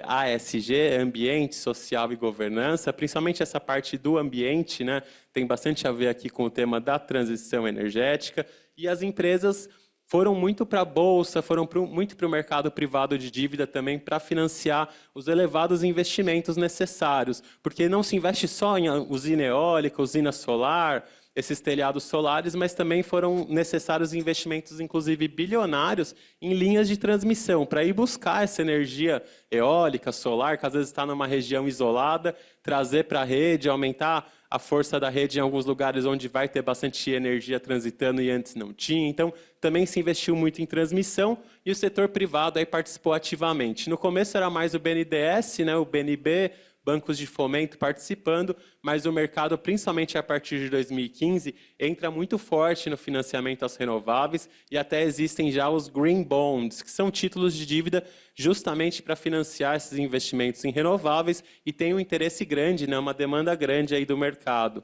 ASG, Ambiente, Social e Governança, principalmente essa parte do ambiente, né? Tem bastante a ver aqui com o tema da transição energética, e as empresas foram muito para a Bolsa, foram muito para o mercado privado de dívida também para financiar os elevados investimentos necessários, porque não se investe só em usina eólica, usina solar, esses telhados solares, mas também foram necessários investimentos, inclusive bilionários, em linhas de transmissão, para ir buscar essa energia eólica, solar, que às vezes está numa região isolada, trazer para a rede, aumentar a força da rede em alguns lugares onde vai ter bastante energia transitando e antes não tinha. Então, também se investiu muito em transmissão e o setor privado aí participou ativamente. No começo era mais o BNDES, né, o BNB, bancos de fomento participando, mas o mercado, principalmente a partir de 2015, entra muito forte no financiamento às renováveis e até existem já os Green Bonds, que são títulos de dívida justamente para financiar esses investimentos em renováveis e tem um interesse grande, né, uma demanda grande aí do mercado.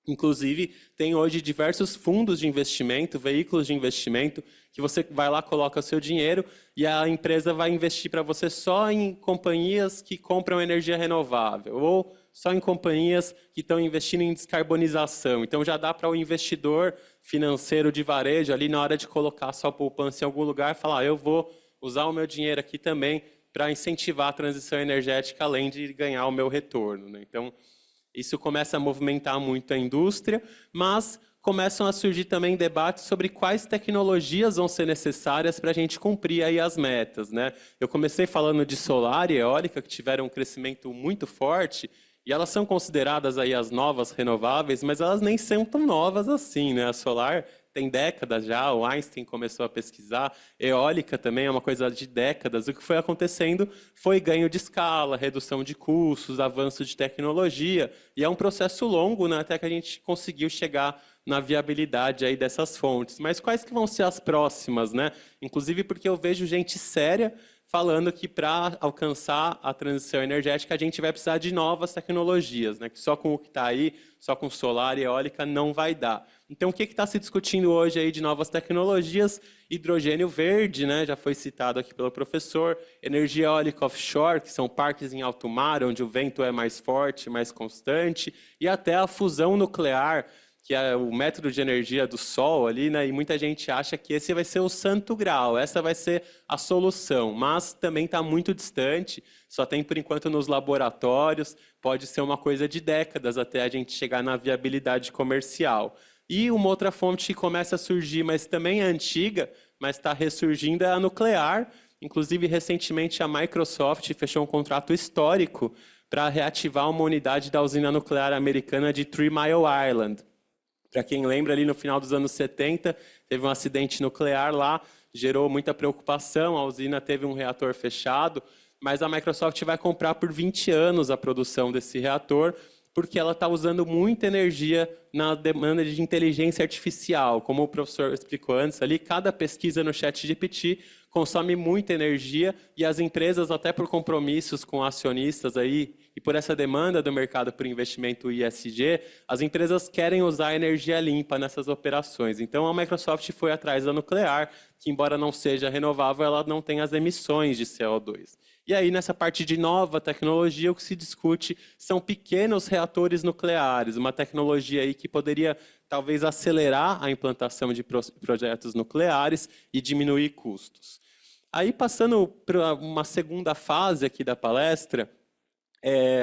Inclusive, tem hoje diversos fundos de investimento, veículos de investimento, que você vai lá, coloca o seu dinheiro e a empresa vai investir para você só em companhias que compram energia renovável, ou só em companhias que estão investindo em descarbonização. Então, já dá para o investidor financeiro de varejo, ali na hora de colocar sua poupança em algum lugar, falar, eu vou usar o meu dinheiro aqui também para incentivar a transição energética, além de ganhar o meu retorno, né? Então, isso começa a movimentar muito a indústria, mas começam a surgir também debates sobre quais tecnologias vão ser necessárias para a gente cumprir aí as metas, né? Eu comecei falando de solar e eólica, que tiveram um crescimento muito forte, e elas são consideradas aí as novas renováveis, mas elas nem são tão novas assim, né? A solar tem décadas já, o Einstein começou a pesquisar, eólica também é uma coisa de décadas. O que foi acontecendo foi ganho de escala, redução de custos, avanço de tecnologia, e é um processo longo, né, até que a gente conseguiu chegar na viabilidade aí dessas fontes. Mas quais que vão ser as próximas, né? Inclusive porque eu vejo gente séria falando que para alcançar a transição energética a gente vai precisar de novas tecnologias, né? Que só com o que está aí, só com solar e eólica não vai dar. Então, o que está se discutindo hoje aí de novas tecnologias? Hidrogênio verde, né? Já foi citado aqui pelo professor, energia eólica offshore, que são parques em alto mar, onde o vento é mais forte, mais constante, e até a fusão nuclear, que é o método de energia do Sol ali, né? E muita gente acha que esse vai ser o santo grau, essa vai ser a solução, mas também está muito distante, só tem por enquanto nos laboratórios, pode ser uma coisa de décadas até a gente chegar na viabilidade comercial. E uma outra fonte que começa a surgir, mas também é antiga, mas está ressurgindo, é a nuclear. Inclusive, recentemente, a Microsoft fechou um contrato histórico para reativar uma unidade da usina nuclear americana de 3 Mile Island. Para quem lembra, ali no final dos anos 70, teve um acidente nuclear lá, gerou muita preocupação, a usina teve um reator fechado, mas a Microsoft vai comprar por 20 anos a produção desse reator, porque ela está usando muita energia na demanda de inteligência artificial. Como o professor explicou antes ali, cada pesquisa no ChatGPT consome muita energia e as empresas, até por compromissos com acionistas aí, e por essa demanda do mercado por investimento ESG, as empresas querem usar energia limpa nessas operações. Então, a Microsoft foi atrás da nuclear, que embora não seja renovável, ela não tem as emissões de CO2. E aí, nessa parte de nova tecnologia, o que se discute são pequenos reatores nucleares, uma tecnologia aí que poderia talvez acelerar a implantação de projetos nucleares e diminuir custos. Aí, passando para uma segunda fase aqui da palestra,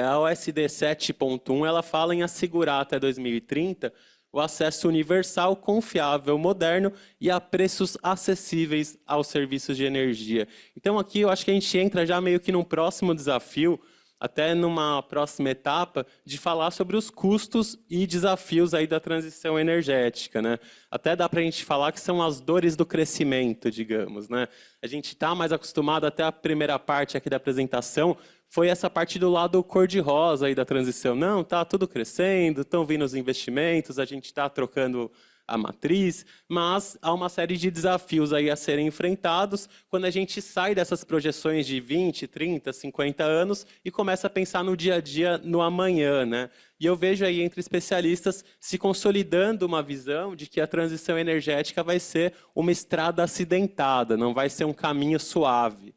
a OSD 7.1 ela fala em assegurar até 2030 o acesso universal, confiável, moderno e a preços acessíveis aos serviços de energia. Então, aqui eu acho que a gente entra já meio que num próximo desafio, até numa próxima etapa, de falar sobre os custos e desafios aí da transição energética, né? Até dá para a gente falar que são as dores do crescimento, digamos, né? A gente está mais acostumado, até a primeira parte aqui da apresentação, foi essa parte do lado cor-de-rosa aí da transição. Não, está tudo crescendo, estão vindo os investimentos, a gente está trocando a matriz, mas há uma série de desafios aí a serem enfrentados quando a gente sai dessas projeções de 20, 30, 50 anos e começa a pensar no dia a dia, no amanhã, né? E eu vejo aí entre especialistas se consolidando uma visão de que a transição energética vai ser uma estrada acidentada, não vai ser um caminho suave.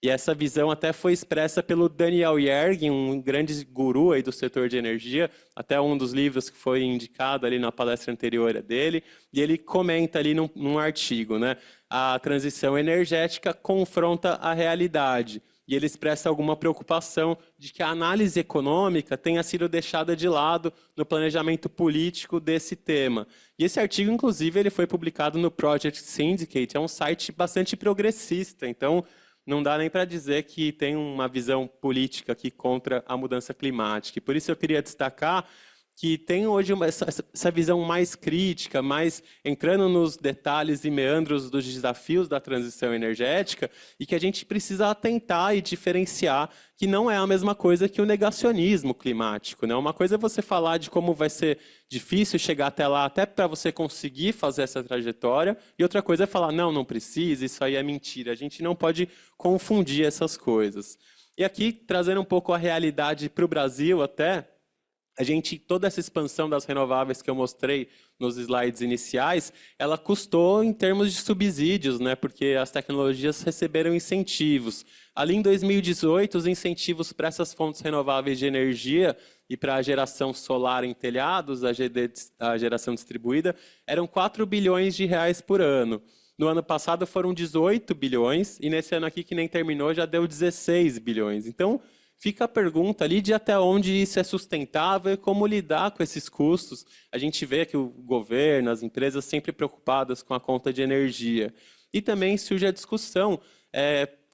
E essa visão até foi expressa pelo Daniel Yergin, um grande guru aí do setor de energia, até um dos livros que foi indicado ali na palestra anterior dele, e ele comenta ali num artigo, né? A transição energética confronta a realidade, e ele expressa alguma preocupação de que a análise econômica tenha sido deixada de lado no planejamento político desse tema. E esse artigo, inclusive, ele foi publicado no Project Syndicate, é um site bastante progressista, então não dá nem para dizer que tem uma visão política aqui contra a mudança climática. E por isso eu queria destacar que tem hoje essa visão mais crítica, mais entrando nos detalhes e meandros dos desafios da transição energética, e que a gente precisa atentar e diferenciar que não é a mesma coisa que o negacionismo climático, né? Uma coisa é você falar de como vai ser difícil chegar até lá, até para você conseguir fazer essa trajetória, e outra coisa é falar, não, não precisa, isso aí é mentira. A gente não pode confundir essas coisas. E aqui, trazendo um pouco a realidade para o Brasil até, toda essa expansão das renováveis que eu mostrei nos slides iniciais, ela custou em termos de subsídios, né? Porque as tecnologias receberam incentivos. Ali em 2018, os incentivos para essas fontes renováveis de energia e para a geração solar em telhados, a geração distribuída, eram 4 bilhões de reais por ano. No ano passado foram 18 bilhões, e nesse ano aqui que nem terminou já deu 16 bilhões. Então, fica a pergunta ali de até onde isso é sustentável e como lidar com esses custos. A gente vê que o governo, as empresas sempre preocupadas com a conta de energia. E também surge a discussão,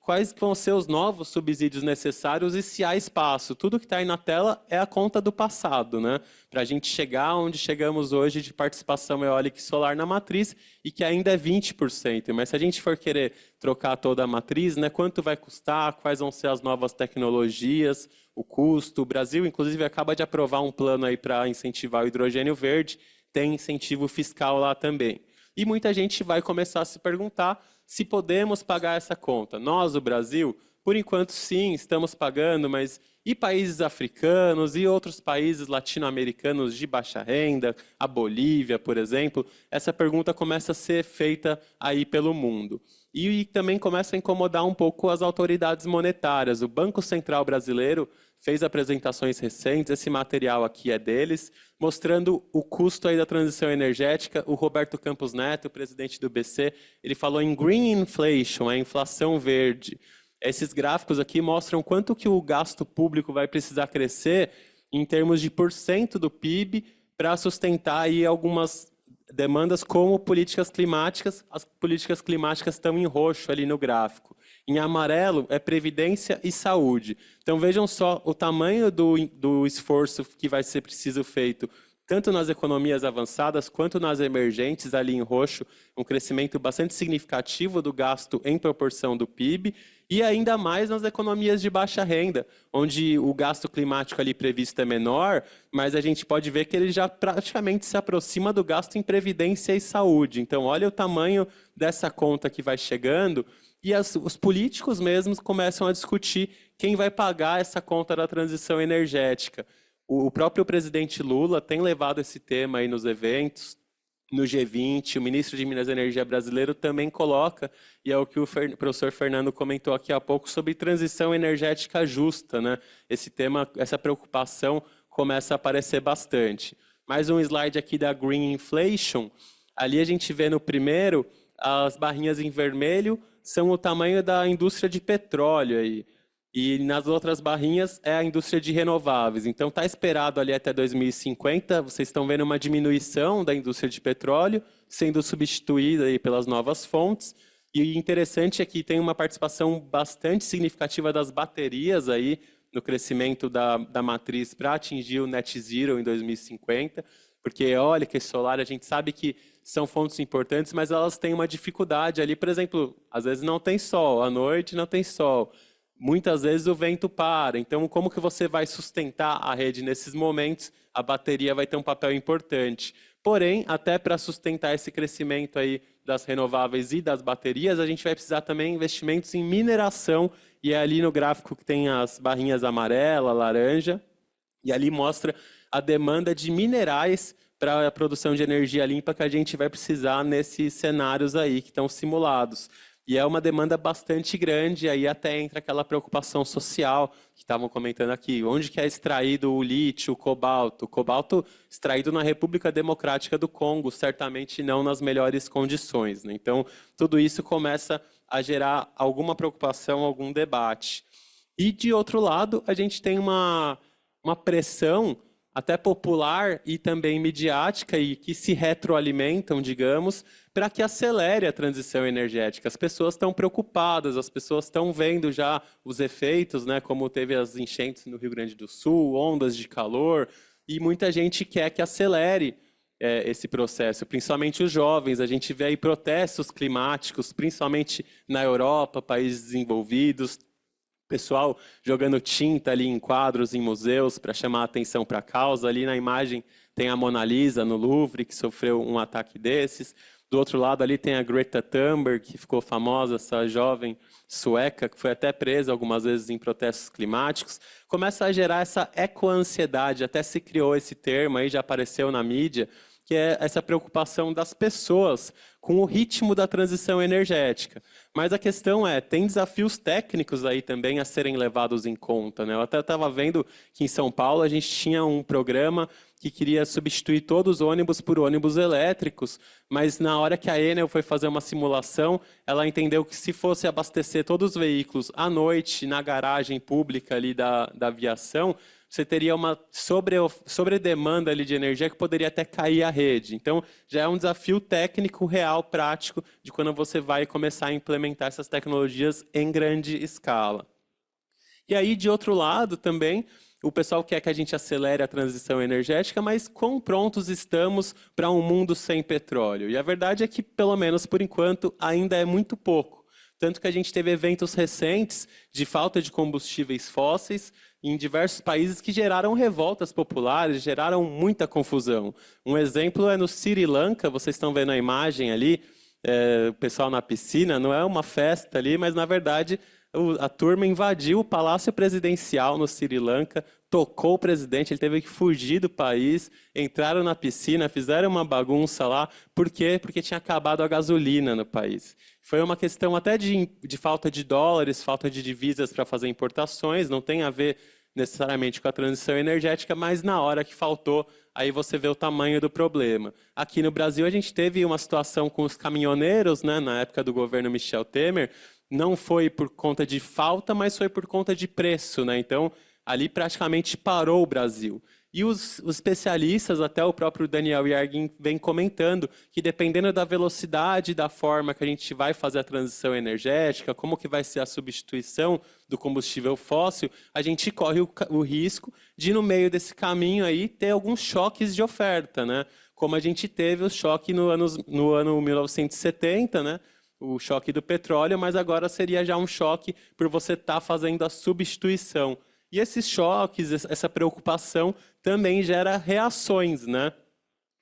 quais vão ser os novos subsídios necessários e se há espaço. Tudo que está aí na tela é a conta do passado, né? Para a gente chegar onde chegamos hoje de participação eólica e solar na matriz, e que ainda é 20%. Mas se a gente for querer trocar toda a matriz, né, quanto vai custar, quais vão ser as novas tecnologias, o custo. O Brasil, inclusive, acaba de aprovar um plano aí para incentivar o hidrogênio verde, tem incentivo fiscal lá também. E muita gente vai começar a se perguntar se podemos pagar essa conta. Nós, o Brasil, por enquanto sim, estamos pagando, mas e países africanos e outros países latino-americanos de baixa renda, a Bolívia, por exemplo? Essa pergunta começa a ser feita aí pelo mundo. E também começa a incomodar um pouco as autoridades monetárias. O Banco Central Brasileiro fez apresentações recentes, esse material aqui é deles, mostrando o custo aí da transição energética. O Roberto Campos Neto, presidente do BC, ele falou em green inflation, a inflação verde. Esses gráficos aqui mostram quanto que o gasto público vai precisar crescer em termos de % do PIB para sustentar aí algumas demandas como políticas climáticas. As políticas climáticas estão em roxo ali no gráfico. Em amarelo é previdência e saúde. Então vejam só o tamanho do esforço que vai ser preciso feito, tanto nas economias avançadas quanto nas emergentes, ali em roxo, um crescimento bastante significativo do gasto em proporção do PIB, e ainda mais nas economias de baixa renda, onde o gasto climático ali previsto é menor, mas a gente pode ver que ele já praticamente se aproxima do gasto em previdência e saúde. Então olha o tamanho dessa conta que vai chegando, e os políticos mesmos começam a discutir quem vai pagar essa conta da transição energética. O próprio presidente Lula tem levado esse tema aí nos eventos, no G20, o ministro de Minas e Energia brasileiro também coloca, e é o que o professor Fernando comentou aqui há pouco, sobre transição energética justa, né? Esse tema, essa preocupação começa a aparecer bastante. Mais um slide aqui da Green Inflation. Ali a gente vê no primeiro, as barrinhas em vermelho são o tamanho da indústria de petróleo aí. E nas outras barrinhas é a indústria de renováveis. Então está esperado ali até 2050, vocês estão vendo uma diminuição da indústria de petróleo, sendo substituída aí pelas novas fontes. E o interessante é que tem uma participação bastante significativa das baterias aí no crescimento da matriz para atingir o net zero em 2050, porque eólica e solar a gente sabe que são fontes importantes, mas elas têm uma dificuldade ali, por exemplo, às vezes não tem sol, à noite não tem sol. Muitas vezes o vento para, então como que você vai sustentar a rede nesses momentos? A bateria vai ter um papel importante. Porém, até para sustentar esse crescimento aí das renováveis e das baterias, a gente vai precisar também de investimentos em mineração, e é ali no gráfico que tem as barrinhas amarela, laranja, e ali mostra a demanda de minerais para a produção de energia limpa que a gente vai precisar nesses cenários aí que estão simulados. E é uma demanda bastante grande, aí até entra aquela preocupação social que estavam comentando aqui. Onde que é extraído o lítio, o cobalto? O cobalto extraído na República Democrática do Congo, certamente não nas melhores condições, né? Então, tudo isso começa a gerar alguma preocupação, algum debate. E, de outro lado, a gente tem uma pressão até popular e também midiática, e que se retroalimentam, digamos, para que acelere a transição energética. As pessoas estão preocupadas, as pessoas estão vendo já os efeitos, né, como teve as enchentes no Rio Grande do Sul, ondas de calor, e muita gente quer que acelere esse processo, principalmente os jovens. A gente vê aí protestos climáticos, principalmente na Europa, países desenvolvidos, pessoal jogando tinta ali em quadros, em museus, para chamar a atenção para a causa. Ali na imagem tem a Mona Lisa, no Louvre, que sofreu um ataque desses. Do outro lado ali tem a Greta Thunberg, que ficou famosa, essa jovem sueca, que foi até presa algumas vezes em protestos climáticos. Começa a gerar essa ecoansiedade, até se criou esse termo aí, já apareceu na mídia, que é essa preocupação das pessoas com o ritmo da transição energética. Mas a questão é, tem desafios técnicos aí também a serem levados em conta, né? Eu até estava vendo que em São Paulo a gente tinha um programa que queria substituir todos os ônibus por ônibus elétricos, mas na hora que a Enel foi fazer uma simulação, ela entendeu que se fosse abastecer todos os veículos à noite, na garagem pública ali da aviação, você teria uma sobredemanda ali de energia que poderia até cair a rede. Então, já é um desafio técnico real, prático, de quando você vai começar a implementar essas tecnologias em grande escala. E aí, de outro lado, também, o pessoal quer que a gente acelere a transição energética, mas quão prontos estamos para um mundo sem petróleo? E a verdade é que, pelo menos por enquanto, ainda é muito pouco. Tanto que a gente teve eventos recentes de falta de combustíveis fósseis em diversos países que geraram revoltas populares, geraram muita confusão. Um exemplo é no Sri Lanka, vocês estão vendo a imagem ali, o pessoal na piscina, não é uma festa ali, mas na verdade a turma invadiu o Palácio Presidencial no Sri Lanka, tocou o presidente, ele teve que fugir do país, entraram na piscina, fizeram uma bagunça lá. Por quê? Porque tinha acabado a gasolina no país. Foi uma questão até de falta de dólares, falta de divisas para fazer importações, não tem a ver necessariamente com a transição energética, mas na hora que faltou, aí você vê o tamanho do problema. Aqui no Brasil a gente teve uma situação com os caminhoneiros, né, na época do governo Michel Temer, não foi por conta de falta, mas foi por conta de preço, né? Então, ali praticamente parou o Brasil. E os especialistas, até o próprio Daniel Yergin vem comentando que dependendo da velocidade, da forma que a gente vai fazer a transição energética, como que vai ser a substituição do combustível fóssil, a gente corre o risco de, no meio desse caminho aí, ter alguns choques de oferta, né? Como a gente teve o choque no ano 1970, né? O choque do petróleo, mas agora seria já um choque por você estar fazendo a substituição. E esses choques, essa preocupação também gera reações, né?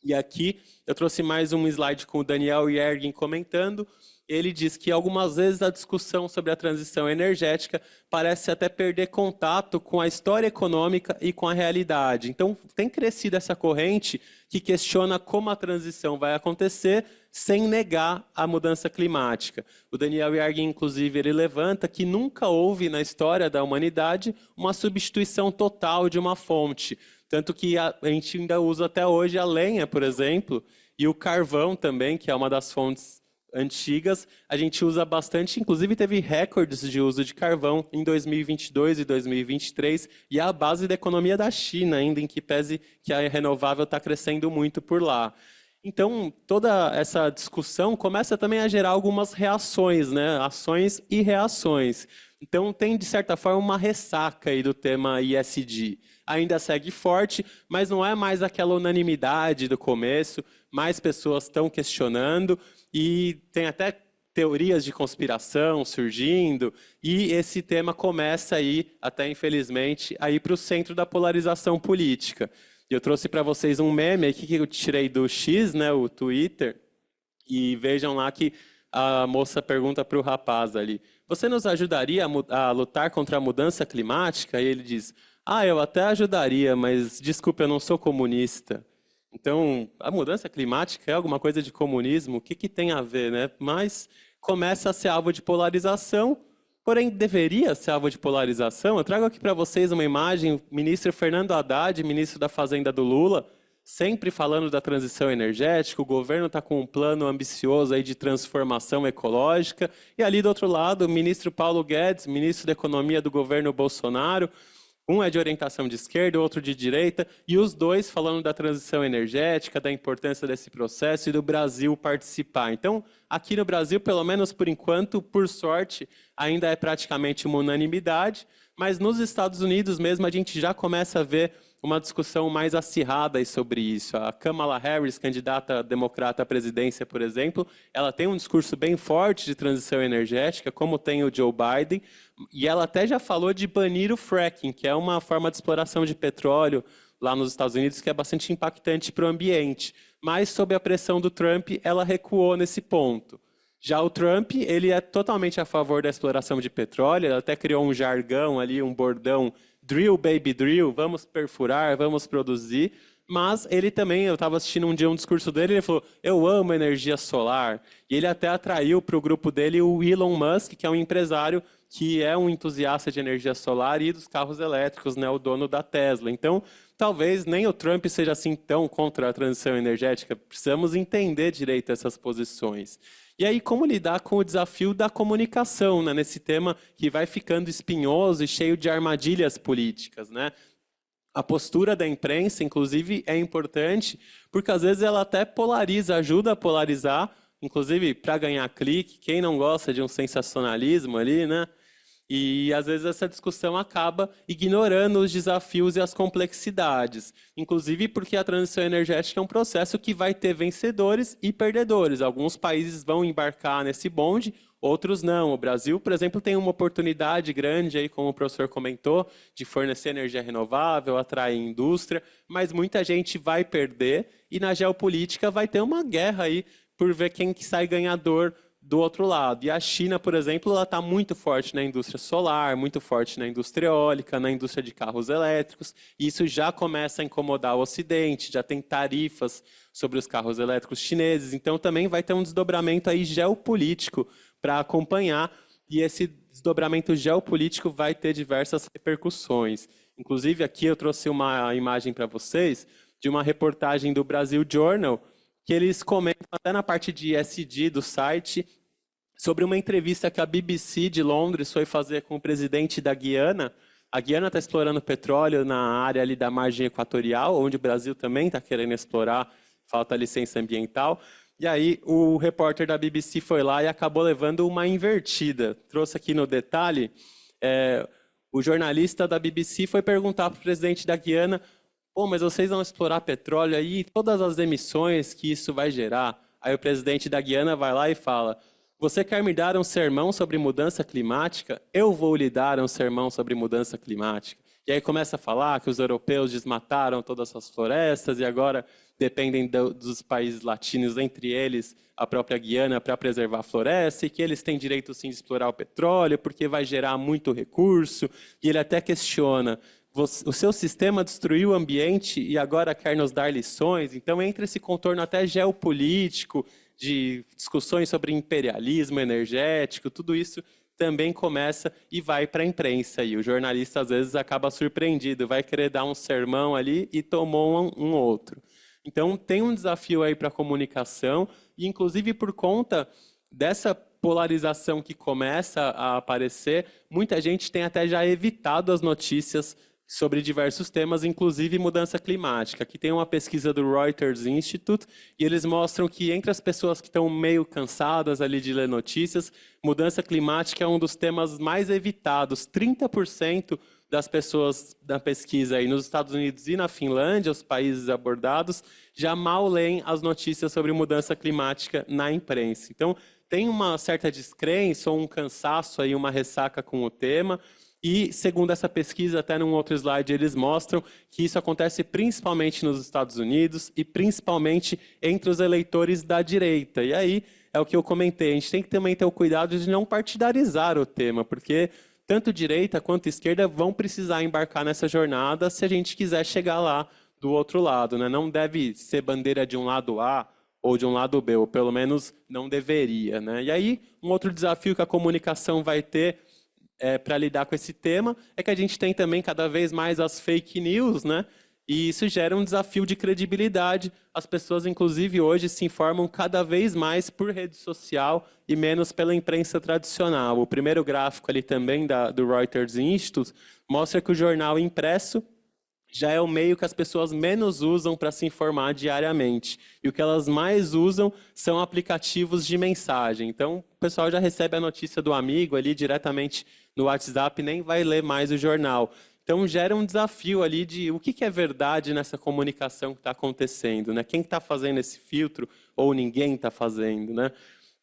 E aqui eu trouxe mais um slide com o Daniel Yergin comentando. Ele diz que algumas vezes a discussão sobre a transição energética parece até perder contato com a história econômica e com a realidade. Então, tem crescido essa corrente que questiona como a transição vai acontecer sem negar a mudança climática. O Daniel Yergin, inclusive, ele levanta que nunca houve na história da humanidade uma substituição total de uma fonte. Tanto que a gente ainda usa até hoje a lenha, por exemplo, e o carvão também, que é uma das fontes antigas, a gente usa bastante, inclusive teve recordes de uso de carvão em 2022 e 2023, e é a base da economia da China ainda, em que pese que a renovável está crescendo muito por lá. Então, toda essa discussão começa também a gerar algumas reações, né? Ações e reações. Então, tem, de certa forma, uma ressaca aí do tema ESG. Ainda segue forte, mas não é mais aquela unanimidade do começo, mais pessoas estão questionando, e tem até teorias de conspiração surgindo, e esse tema começa aí, até infelizmente, a ir para o centro da polarização política. Eu trouxe para vocês um meme aqui que eu tirei do X, né, o Twitter, e vejam lá que a moça pergunta para o rapaz ali: você nos ajudaria a lutar contra a mudança climática? E ele diz: eu até ajudaria, mas desculpe, eu não sou comunista. Então, a mudança climática é alguma coisa de comunismo? O que tem a ver, né? Mas começa a ser alvo de polarização, porém deveria ser alvo de polarização. Eu trago aqui para vocês uma imagem, o ministro Fernando Haddad, ministro da Fazenda do Lula, sempre falando da transição energética, o governo está com um plano ambicioso aí de transformação ecológica, e ali do outro lado, o ministro Paulo Guedes, ministro da Economia do governo Bolsonaro, um é de orientação de esquerda, o outro de direita, e os dois falando da transição energética, da importância desse processo e do Brasil participar. Então, aqui no Brasil, pelo menos por enquanto, por sorte, ainda é praticamente uma unanimidade, mas nos Estados Unidos mesmo a gente já começa a ver uma discussão mais acirrada sobre isso. A Kamala Harris, candidata democrata à presidência, por exemplo, ela tem um discurso bem forte de transição energética, como tem o Joe Biden, e ela até já falou de banir o fracking, que é uma forma de exploração de petróleo lá nos Estados Unidos que é bastante impactante para o ambiente. mas sob a pressão do Trump, ela recuou nesse ponto. Já o Trump, ele é totalmente a favor da exploração de petróleo, ele até criou um jargão ali, um bordão, drill, baby, drill, vamos perfurar, vamos produzir, mas ele também, eu estava assistindo um dia um discurso dele, ele falou, eu amo energia solar, e ele até atraiu para o grupo dele o Elon Musk, que é um empresário que é um entusiasta de energia solar e dos carros elétricos, né, o dono da Tesla. Então, talvez nem o Trump seja assim tão contra a transição energética, precisamos entender direito essas posições. E aí, como lidar com o desafio da comunicação, né, nesse tema que vai ficando espinhoso e cheio de armadilhas políticas, né? A postura da imprensa, inclusive, é importante, porque às vezes ela até polariza, ajuda a polarizar, inclusive para ganhar clique, quem não gosta de um sensacionalismo ali, né? E às vezes essa discussão acaba ignorando os desafios e as complexidades, inclusive porque a transição energética é um processo que vai ter vencedores e perdedores. Alguns países vão embarcar nesse bonde, outros não. O Brasil, por exemplo, tem uma oportunidade grande, aí, como o professor comentou, de fornecer energia renovável, atrair indústria, mas muita gente vai perder e na geopolítica vai ter uma guerra aí por ver quem que sai ganhador do outro lado. E a China, por exemplo, ela está muito forte na indústria solar, muito forte na indústria eólica, na indústria de carros elétricos, e isso já começa a incomodar o Ocidente, já tem tarifas sobre os carros elétricos chineses, então também vai ter um desdobramento aí geopolítico para acompanhar, e esse desdobramento geopolítico vai ter diversas repercussões. Inclusive, aqui eu trouxe uma imagem para vocês de uma reportagem do Brasil Journal, que eles comentam até na parte de ESG do site, sobre uma entrevista que a BBC de Londres foi fazer com o presidente da Guiana. A Guiana está explorando petróleo na área ali da margem equatorial, onde o Brasil também está querendo explorar, falta licença ambiental. E aí o repórter da BBC foi lá e acabou levando uma invertida. Trouxe aqui no detalhe, o jornalista da BBC foi perguntar para o presidente da Guiana, pô, mas vocês vão explorar petróleo aí, todas as emissões que isso vai gerar. Aí o presidente da Guiana vai lá e fala, você quer me dar um sermão sobre mudança climática? Eu vou lhe dar um sermão sobre mudança climática. E aí começa a falar que os europeus desmataram todas as florestas e agora dependem dos países latinos, entre eles a própria Guiana, para preservar a floresta, e que eles têm direito sim de explorar o petróleo, porque vai gerar muito recurso. E ele até questiona, o seu sistema destruiu o ambiente e agora quer nos dar lições. Então, entra esse contorno até geopolítico, de discussões sobre imperialismo energético, tudo isso também começa e vai para a imprensa. E o jornalista, às vezes, acaba surpreendido, vai querer dar um sermão ali e tomou um outro. Então, tem um desafio aí para a comunicação, e inclusive por conta dessa polarização que começa a aparecer, muita gente tem até já evitado as notícias sobre diversos temas, inclusive mudança climática. Aqui tem uma pesquisa do Reuters Institute e eles mostram que entre as pessoas que estão meio cansadas ali de ler notícias, mudança climática é um dos temas mais evitados. 30% das pessoas da pesquisa aí nos Estados Unidos e na Finlândia, os países abordados, já mal leem as notícias sobre mudança climática na imprensa. Então, tem uma certa descrença ou um cansaço aí, uma ressaca com o tema. E, segundo essa pesquisa, até num outro slide, eles mostram que isso acontece principalmente nos Estados Unidos e principalmente entre os eleitores da direita. E aí, é o que eu comentei, a gente tem que também ter o cuidado de não partidarizar o tema, porque tanto direita quanto esquerda vão precisar embarcar nessa jornada se a gente quiser chegar lá do outro lado, né? Não deve ser bandeira de um lado A ou de um lado B, ou pelo menos não deveria, né? E aí, um outro desafio que a comunicação vai ter para lidar com esse tema é que a gente tem também cada vez mais as fake news, né? E isso gera um desafio de credibilidade. As pessoas, inclusive, hoje se informam cada vez mais por rede social e menos pela imprensa tradicional. O primeiro gráfico ali também do Reuters Institute mostra que o jornal impresso já é o meio que as pessoas menos usam para se informar diariamente. E o que elas mais usam são aplicativos de mensagem. Então, o pessoal já recebe a notícia do amigo ali diretamente no WhatsApp, nem vai ler mais o jornal. Então, gera um desafio ali de o que é verdade nessa comunicação que está acontecendo, né? Quem está fazendo esse filtro ou ninguém está fazendo, né?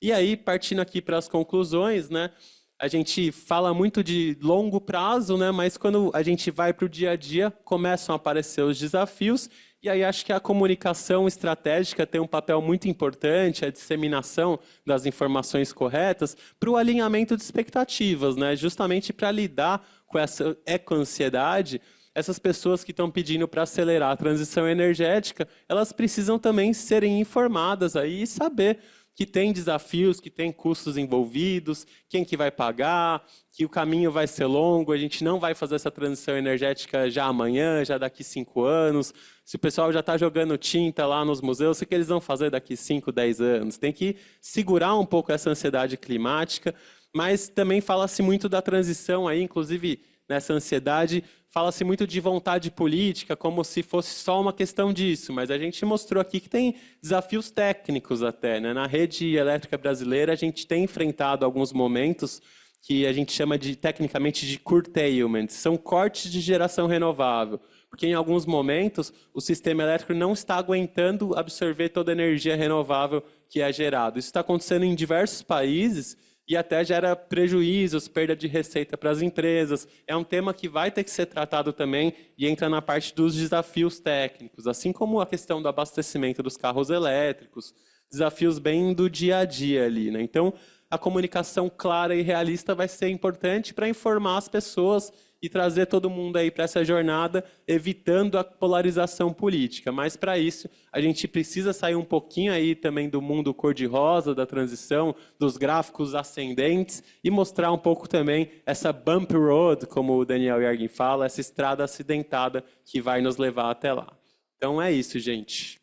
E aí, partindo aqui para as conclusões, né? A gente fala muito de longo prazo, né? Mas quando a gente vai para o dia a dia, começam a aparecer os desafios E aí acho que a comunicação estratégica tem um papel muito importante, a disseminação das informações corretas para o alinhamento de expectativas, né? Justamente para lidar com essa eco-ansiedade. Essas pessoas que estão pedindo para acelerar a transição energética, elas precisam também serem informadas aí e saber que tem desafios, que tem custos envolvidos, quem que vai pagar, que o caminho vai ser longo, a gente não vai fazer essa transição energética já amanhã, já daqui 5 anos. Se o pessoal já está jogando tinta lá nos museus, o que eles vão fazer daqui 5, 10 anos? Tem que segurar um pouco essa ansiedade climática, mas também fala-se muito da transição aí, inclusive nessa ansiedade, fala-se muito de vontade política, como se fosse só uma questão disso, mas a gente mostrou aqui que tem desafios técnicos até, né? Na rede elétrica brasileira, a gente tem enfrentado alguns momentos que a gente chama de, tecnicamente, de curtailment, são cortes de geração renovável, porque em alguns momentos o sistema elétrico não está aguentando absorver toda a energia renovável que é gerada. Isso está acontecendo em diversos países, e até gera prejuízos, perda de receita para as empresas. É um tema que vai ter que ser tratado também e entra na parte dos desafios técnicos, assim como a questão do abastecimento dos carros elétricos, desafios bem do dia a dia ali, né? Então, a comunicação clara e realista vai ser importante para informar as pessoas e trazer todo mundo aí para essa jornada, evitando a polarização política. Mas, para isso, a gente precisa sair um pouquinho aí também do mundo cor-de-rosa, da transição, dos gráficos ascendentes, e mostrar um pouco também essa bump road, como o Daniel Yergin fala, essa estrada acidentada que vai nos levar até lá. Então, é isso, gente.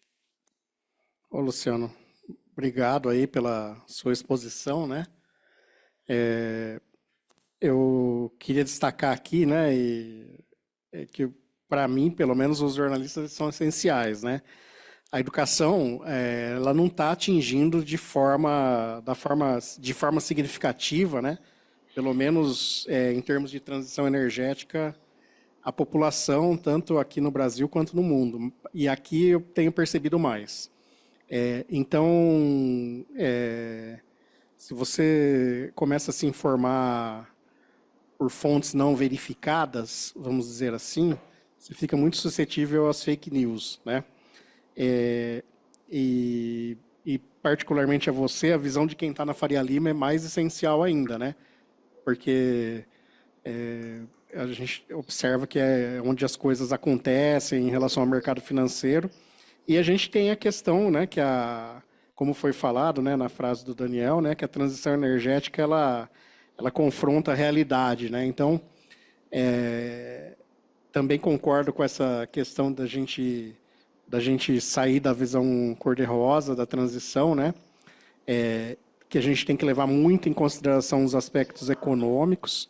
Ô, Luciano, obrigado aí pela sua exposição, né? Eu queria destacar aqui, né, que para mim, pelo menos, os jornalistas são essenciais, né? A educação, ela não está atingindo de forma significativa, né? Pelo menos em termos de transição energética, a população, tanto aqui no Brasil quanto no mundo. E aqui eu tenho percebido mais. Então, se você começa a se informar por fontes não verificadas, vamos dizer assim, você fica muito suscetível às fake news, né? E particularmente a você, a visão de quem está na Faria Lima é mais essencial ainda, né? Porque a gente observa que é onde as coisas acontecem em relação ao mercado financeiro. E a gente tem a questão, né, como foi falado, né, na frase do Daniel, né, que a transição energética ela confronta a realidade, né? Então, também concordo com essa questão da gente sair da visão cor-de-rosa da transição, né? Que a gente tem que levar muito em consideração os aspectos econômicos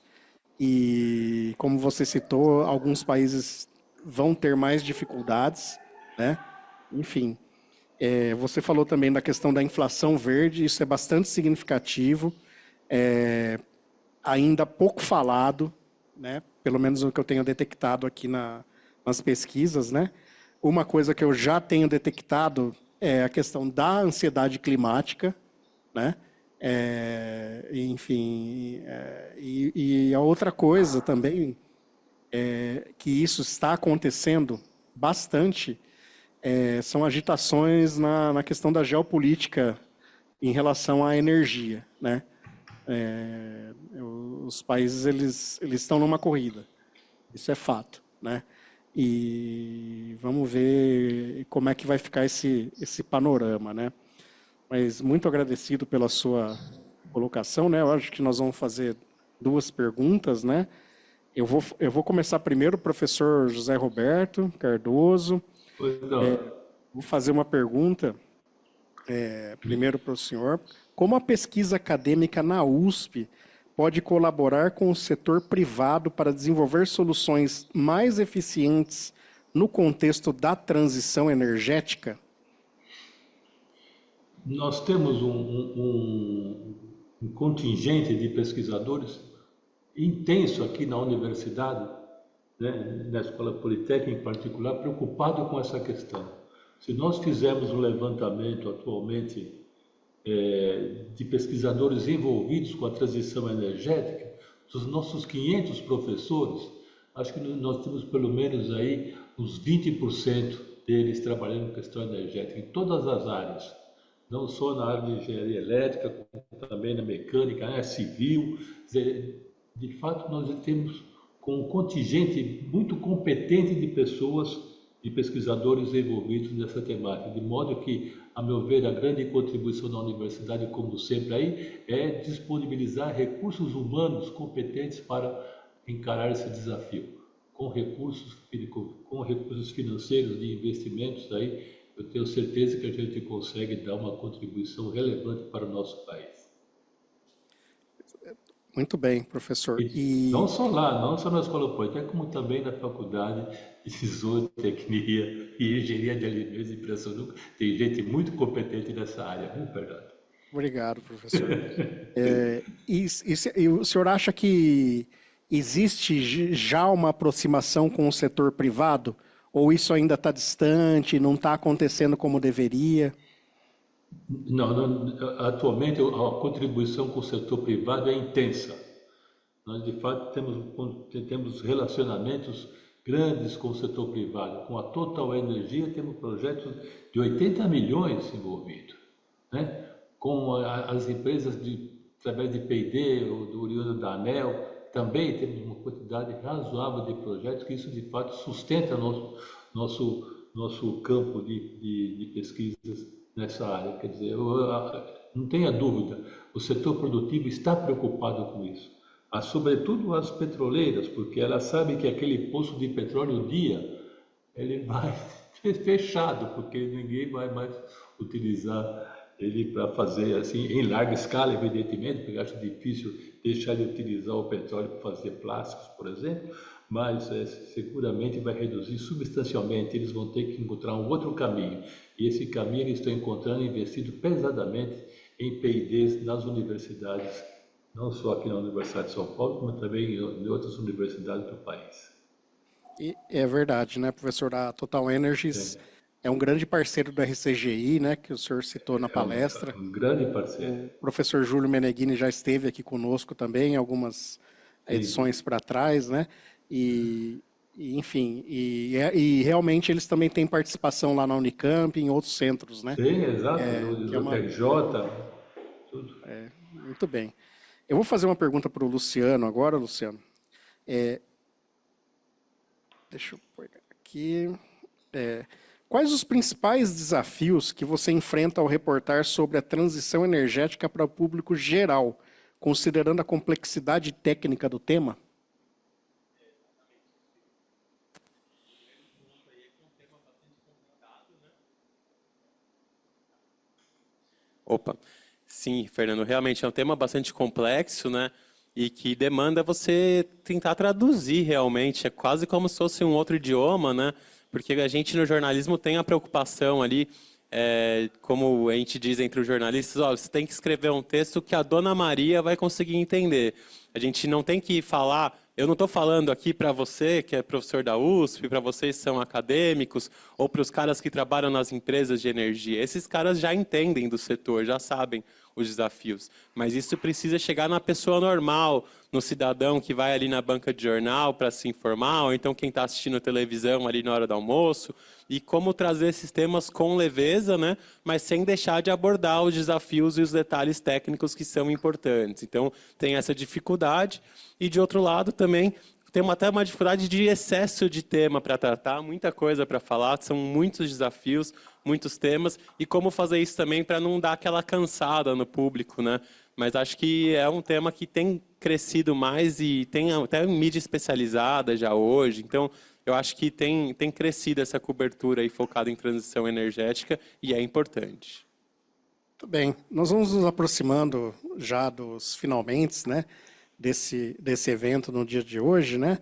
e, como você citou, alguns países vão ter mais dificuldades, né? Enfim, você falou também da questão da inflação verde, isso é bastante significativo, ainda pouco falado, né? Pelo menos o que eu tenho detectado aqui nas pesquisas, né? Uma coisa que eu já tenho detectado é a questão da ansiedade climática, né? Enfim, e a outra coisa também que isso está acontecendo bastante são agitações na questão da geopolítica em relação à energia, né? Os países eles estão numa corrida, isso é fato, né? E vamos ver como é que vai ficar esse panorama, né? Mas muito agradecido pela sua colocação, né? Eu acho que nós vamos fazer 2 perguntas, né? Eu vou começar primeiro, professor José Roberto Cardoso. Vou fazer uma pergunta primeiro para o senhor. Como a pesquisa acadêmica na USP pode colaborar com o setor privado para desenvolver soluções mais eficientes no contexto da transição energética? Nós temos um contingente de pesquisadores intenso aqui na universidade, né, na Escola Politécnica em particular, preocupado com essa questão. Se nós fizermos um levantamento atualmente de pesquisadores envolvidos com a transição energética, dos nossos 500 professores, acho que nós temos pelo menos aí uns 20% deles trabalhando com questão energética em todas as áreas, não só na área de engenharia elétrica, como também na mecânica, na área civil. Quer dizer, de fato, nós temos com um contingente muito competente de pessoas e pesquisadores envolvidos nessa temática, de modo que, a meu ver, a grande contribuição da universidade, como sempre aí, é disponibilizar recursos humanos competentes para encarar esse desafio. Com recursos financeiros de investimentos aí, eu tenho certeza que a gente consegue dar uma contribuição relevante para o nosso país. Muito bem, professor. E não só lá, não só na Escola Politécnica, como também na Faculdade de Zootecnia e Engenharia de Alimentos e Impressão Núclea. Tem gente muito competente nessa área, viu, Fernando? Obrigado, professor. E o senhor acha que existe já uma aproximação com o setor privado? Ou isso ainda está distante, não está acontecendo como deveria? Não, atualmente a contribuição com o setor privado é intensa. Nós, de fato, temos relacionamentos grandes com o setor privado. Com a Total Energia, temos projetos de 80 milhões envolvidos, né? Com as empresas, através de P&D, do oriundo da ANEEL, também temos uma quantidade razoável de projetos que isso, de fato, sustenta nosso campo de pesquisas nessa área. Quer dizer, não tenha dúvida, o setor produtivo está preocupado com isso. Sobretudo as petroleiras, porque elas sabem que aquele poço de petróleo dia, ele vai ser fechado, porque ninguém vai mais utilizar ele para fazer assim, em larga escala, evidentemente, porque acho difícil deixar de utilizar o petróleo para fazer plásticos, por exemplo, mas seguramente vai reduzir substancialmente. Eles vão ter que encontrar um outro caminho, e esse caminho eles estão encontrando investido pesadamente em P&Ds nas universidades, não só aqui na Universidade de São Paulo, como também em outras universidades do país. E é verdade, né, professor? A Total Energies é um grande parceiro do RCGI, né, que o senhor citou na palestra. Um grande parceiro. O professor Júlio Meneghini já esteve aqui conosco também, algumas edições para trás, né? Enfim, realmente eles também têm participação lá na Unicamp e em outros centros, né? Sim, exato, no FRJ, tudo. Muito bem. Eu vou fazer uma pergunta para o Luciano agora, Luciano. Deixa eu pôr aqui. Quais os principais desafios que você enfrenta ao reportar sobre a transição energética para o público geral, considerando a complexidade técnica do tema? Opa, sim, Fernando, realmente é um tema bastante complexo, né? E que demanda você tentar traduzir realmente, é quase como se fosse um outro idioma, né? Porque a gente no jornalismo tem a preocupação ali, como a gente diz entre os jornalistas, você tem que escrever um texto que a Dona Maria vai conseguir entender. A gente não tem que falar, eu não estou falando aqui para você que é professor da USP, para vocês que são acadêmicos, ou para os caras que trabalham nas empresas de energia. Esses caras já entendem do setor, já sabem os desafios. Mas isso precisa chegar na pessoa normal, no cidadão que vai ali na banca de jornal para se informar, ou então quem está assistindo televisão ali na hora do almoço, e como trazer esses temas com leveza, né? Mas sem deixar de abordar os desafios e os detalhes técnicos que são importantes. Então, tem essa dificuldade. E, de outro lado, também tem até uma dificuldade de excesso de tema para tratar, muita coisa para falar, são muitos desafios, muitos temas, e como fazer isso também para não dar aquela cansada no público, né? Mas acho que é um tema que tem crescido mais e tem até mídia especializada já hoje, então eu acho que tem crescido essa cobertura aí focada em transição energética e é importante. Muito bem, nós vamos nos aproximando já dos finalmente, né? Desse evento no dia de hoje, né?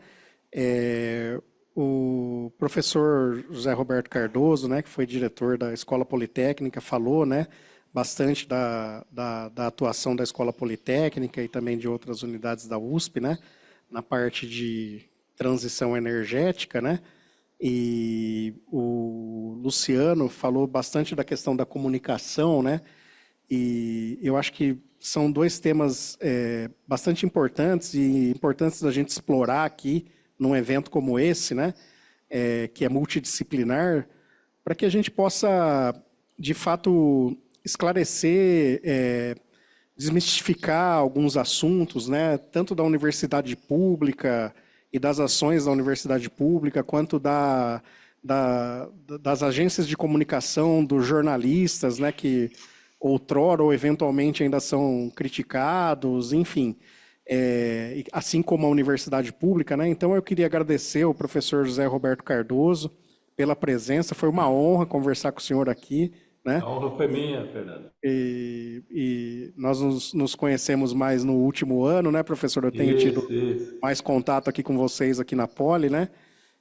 O professor José Roberto Cardoso, né, que foi diretor da Escola Politécnica, falou, né, bastante da atuação da Escola Politécnica e também de outras unidades da USP, né, na parte de transição energética, né? E o Luciano falou bastante da questão da comunicação, né? E eu acho que são dois temas bastante importantes e importantes da gente explorar aqui num evento como esse, né? Que é multidisciplinar, para que a gente possa, de fato, esclarecer, desmistificar alguns assuntos, né, tanto da universidade pública e das ações da universidade pública, quanto das agências de comunicação, dos jornalistas, né, que outrora ou eventualmente ainda são criticados, enfim, assim como a universidade pública, né? Então eu queria agradecer ao professor José Roberto Cardoso pela presença, foi uma honra conversar com o senhor aqui, né? A honra foi minha, Fernando. E nós nos conhecemos mais no último ano, né, professor? Eu tenho tido mais contato aqui com vocês aqui na Poli, né?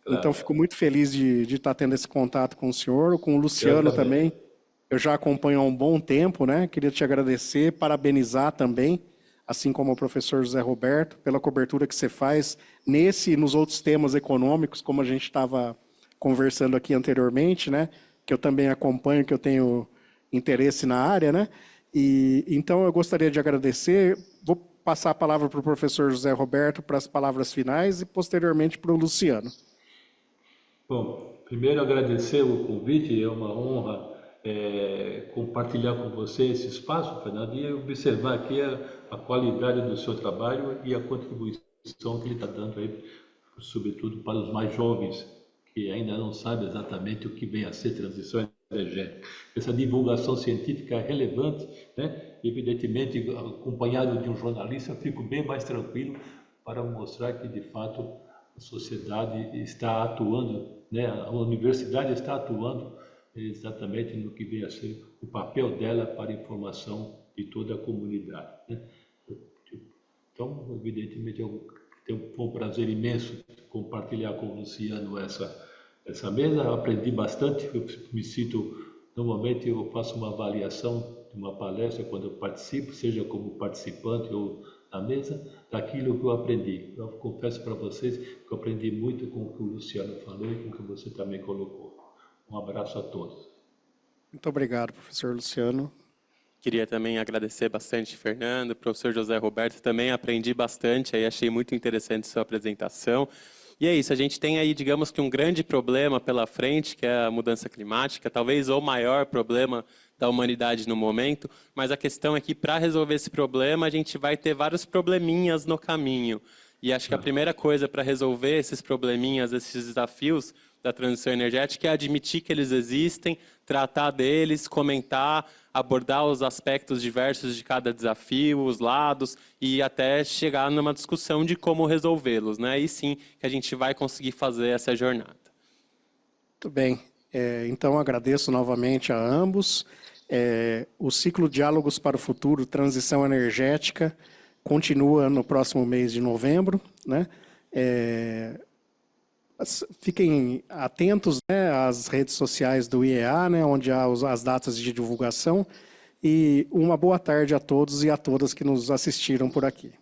Claro. Então fico muito feliz de estar tendo esse contato com o senhor, com o Luciano também. Eu já acompanho há um bom tempo, né? Queria te agradecer, parabenizar também, assim como o professor José Roberto, pela cobertura que você faz nesse e nos outros temas econômicos, como a gente estava conversando aqui anteriormente, né? Que eu também acompanho, que eu tenho interesse na área, né? E então eu gostaria de agradecer. Vou passar a palavra para o professor José Roberto para as palavras finais e posteriormente para o Luciano. Bom, primeiro agradecer o convite, é uma honra compartilhar com você esse espaço, Fernando, e observar aqui a qualidade do seu trabalho e a contribuição que ele está dando aí, sobretudo para os mais jovens, que ainda não sabem exatamente o que vem a ser transição energética. Essa divulgação científica é relevante, né? Evidentemente, acompanhado de um jornalista, eu fico bem mais tranquilo para mostrar que, de fato, a sociedade está atuando, né? A universidade está atuando exatamente no que vem a ser o papel dela para a informação de toda a comunidade, né? Então, evidentemente, eu tenho um prazer imenso compartilhar com o Luciano essa mesa. Aprendi bastante, eu me sinto, normalmente eu faço uma avaliação de uma palestra quando eu participo, seja como participante ou na mesa, daquilo que eu aprendi. Eu confesso para vocês que eu aprendi muito com o que o Luciano falou e com o que você também colocou. Um abraço a todos. Muito obrigado, professor Luciano. Queria também agradecer bastante, Fernando, professor José Roberto, também aprendi bastante, aí achei muito interessante sua apresentação. E é isso, a gente tem aí, digamos que um grande problema pela frente, que é a mudança climática, talvez o maior problema da humanidade no momento, mas a questão é que para resolver esse problema, a gente vai ter vários probleminhas no caminho. E acho que a primeira coisa para resolver esses probleminhas, esses desafios da transição energética é admitir que eles existem, tratar deles, comentar, abordar os aspectos diversos de cada desafio, os lados, e até chegar numa discussão de como resolvê-los, né? E sim que a gente vai conseguir fazer essa jornada. Muito bem. Então, agradeço novamente a ambos. O ciclo Diálogos para o Futuro, Transição Energética, continua no próximo mês de novembro, né? Fiquem atentos, né, às redes sociais do IEA, né, onde há as datas de divulgação. E uma boa tarde a todos e a todas que nos assistiram por aqui.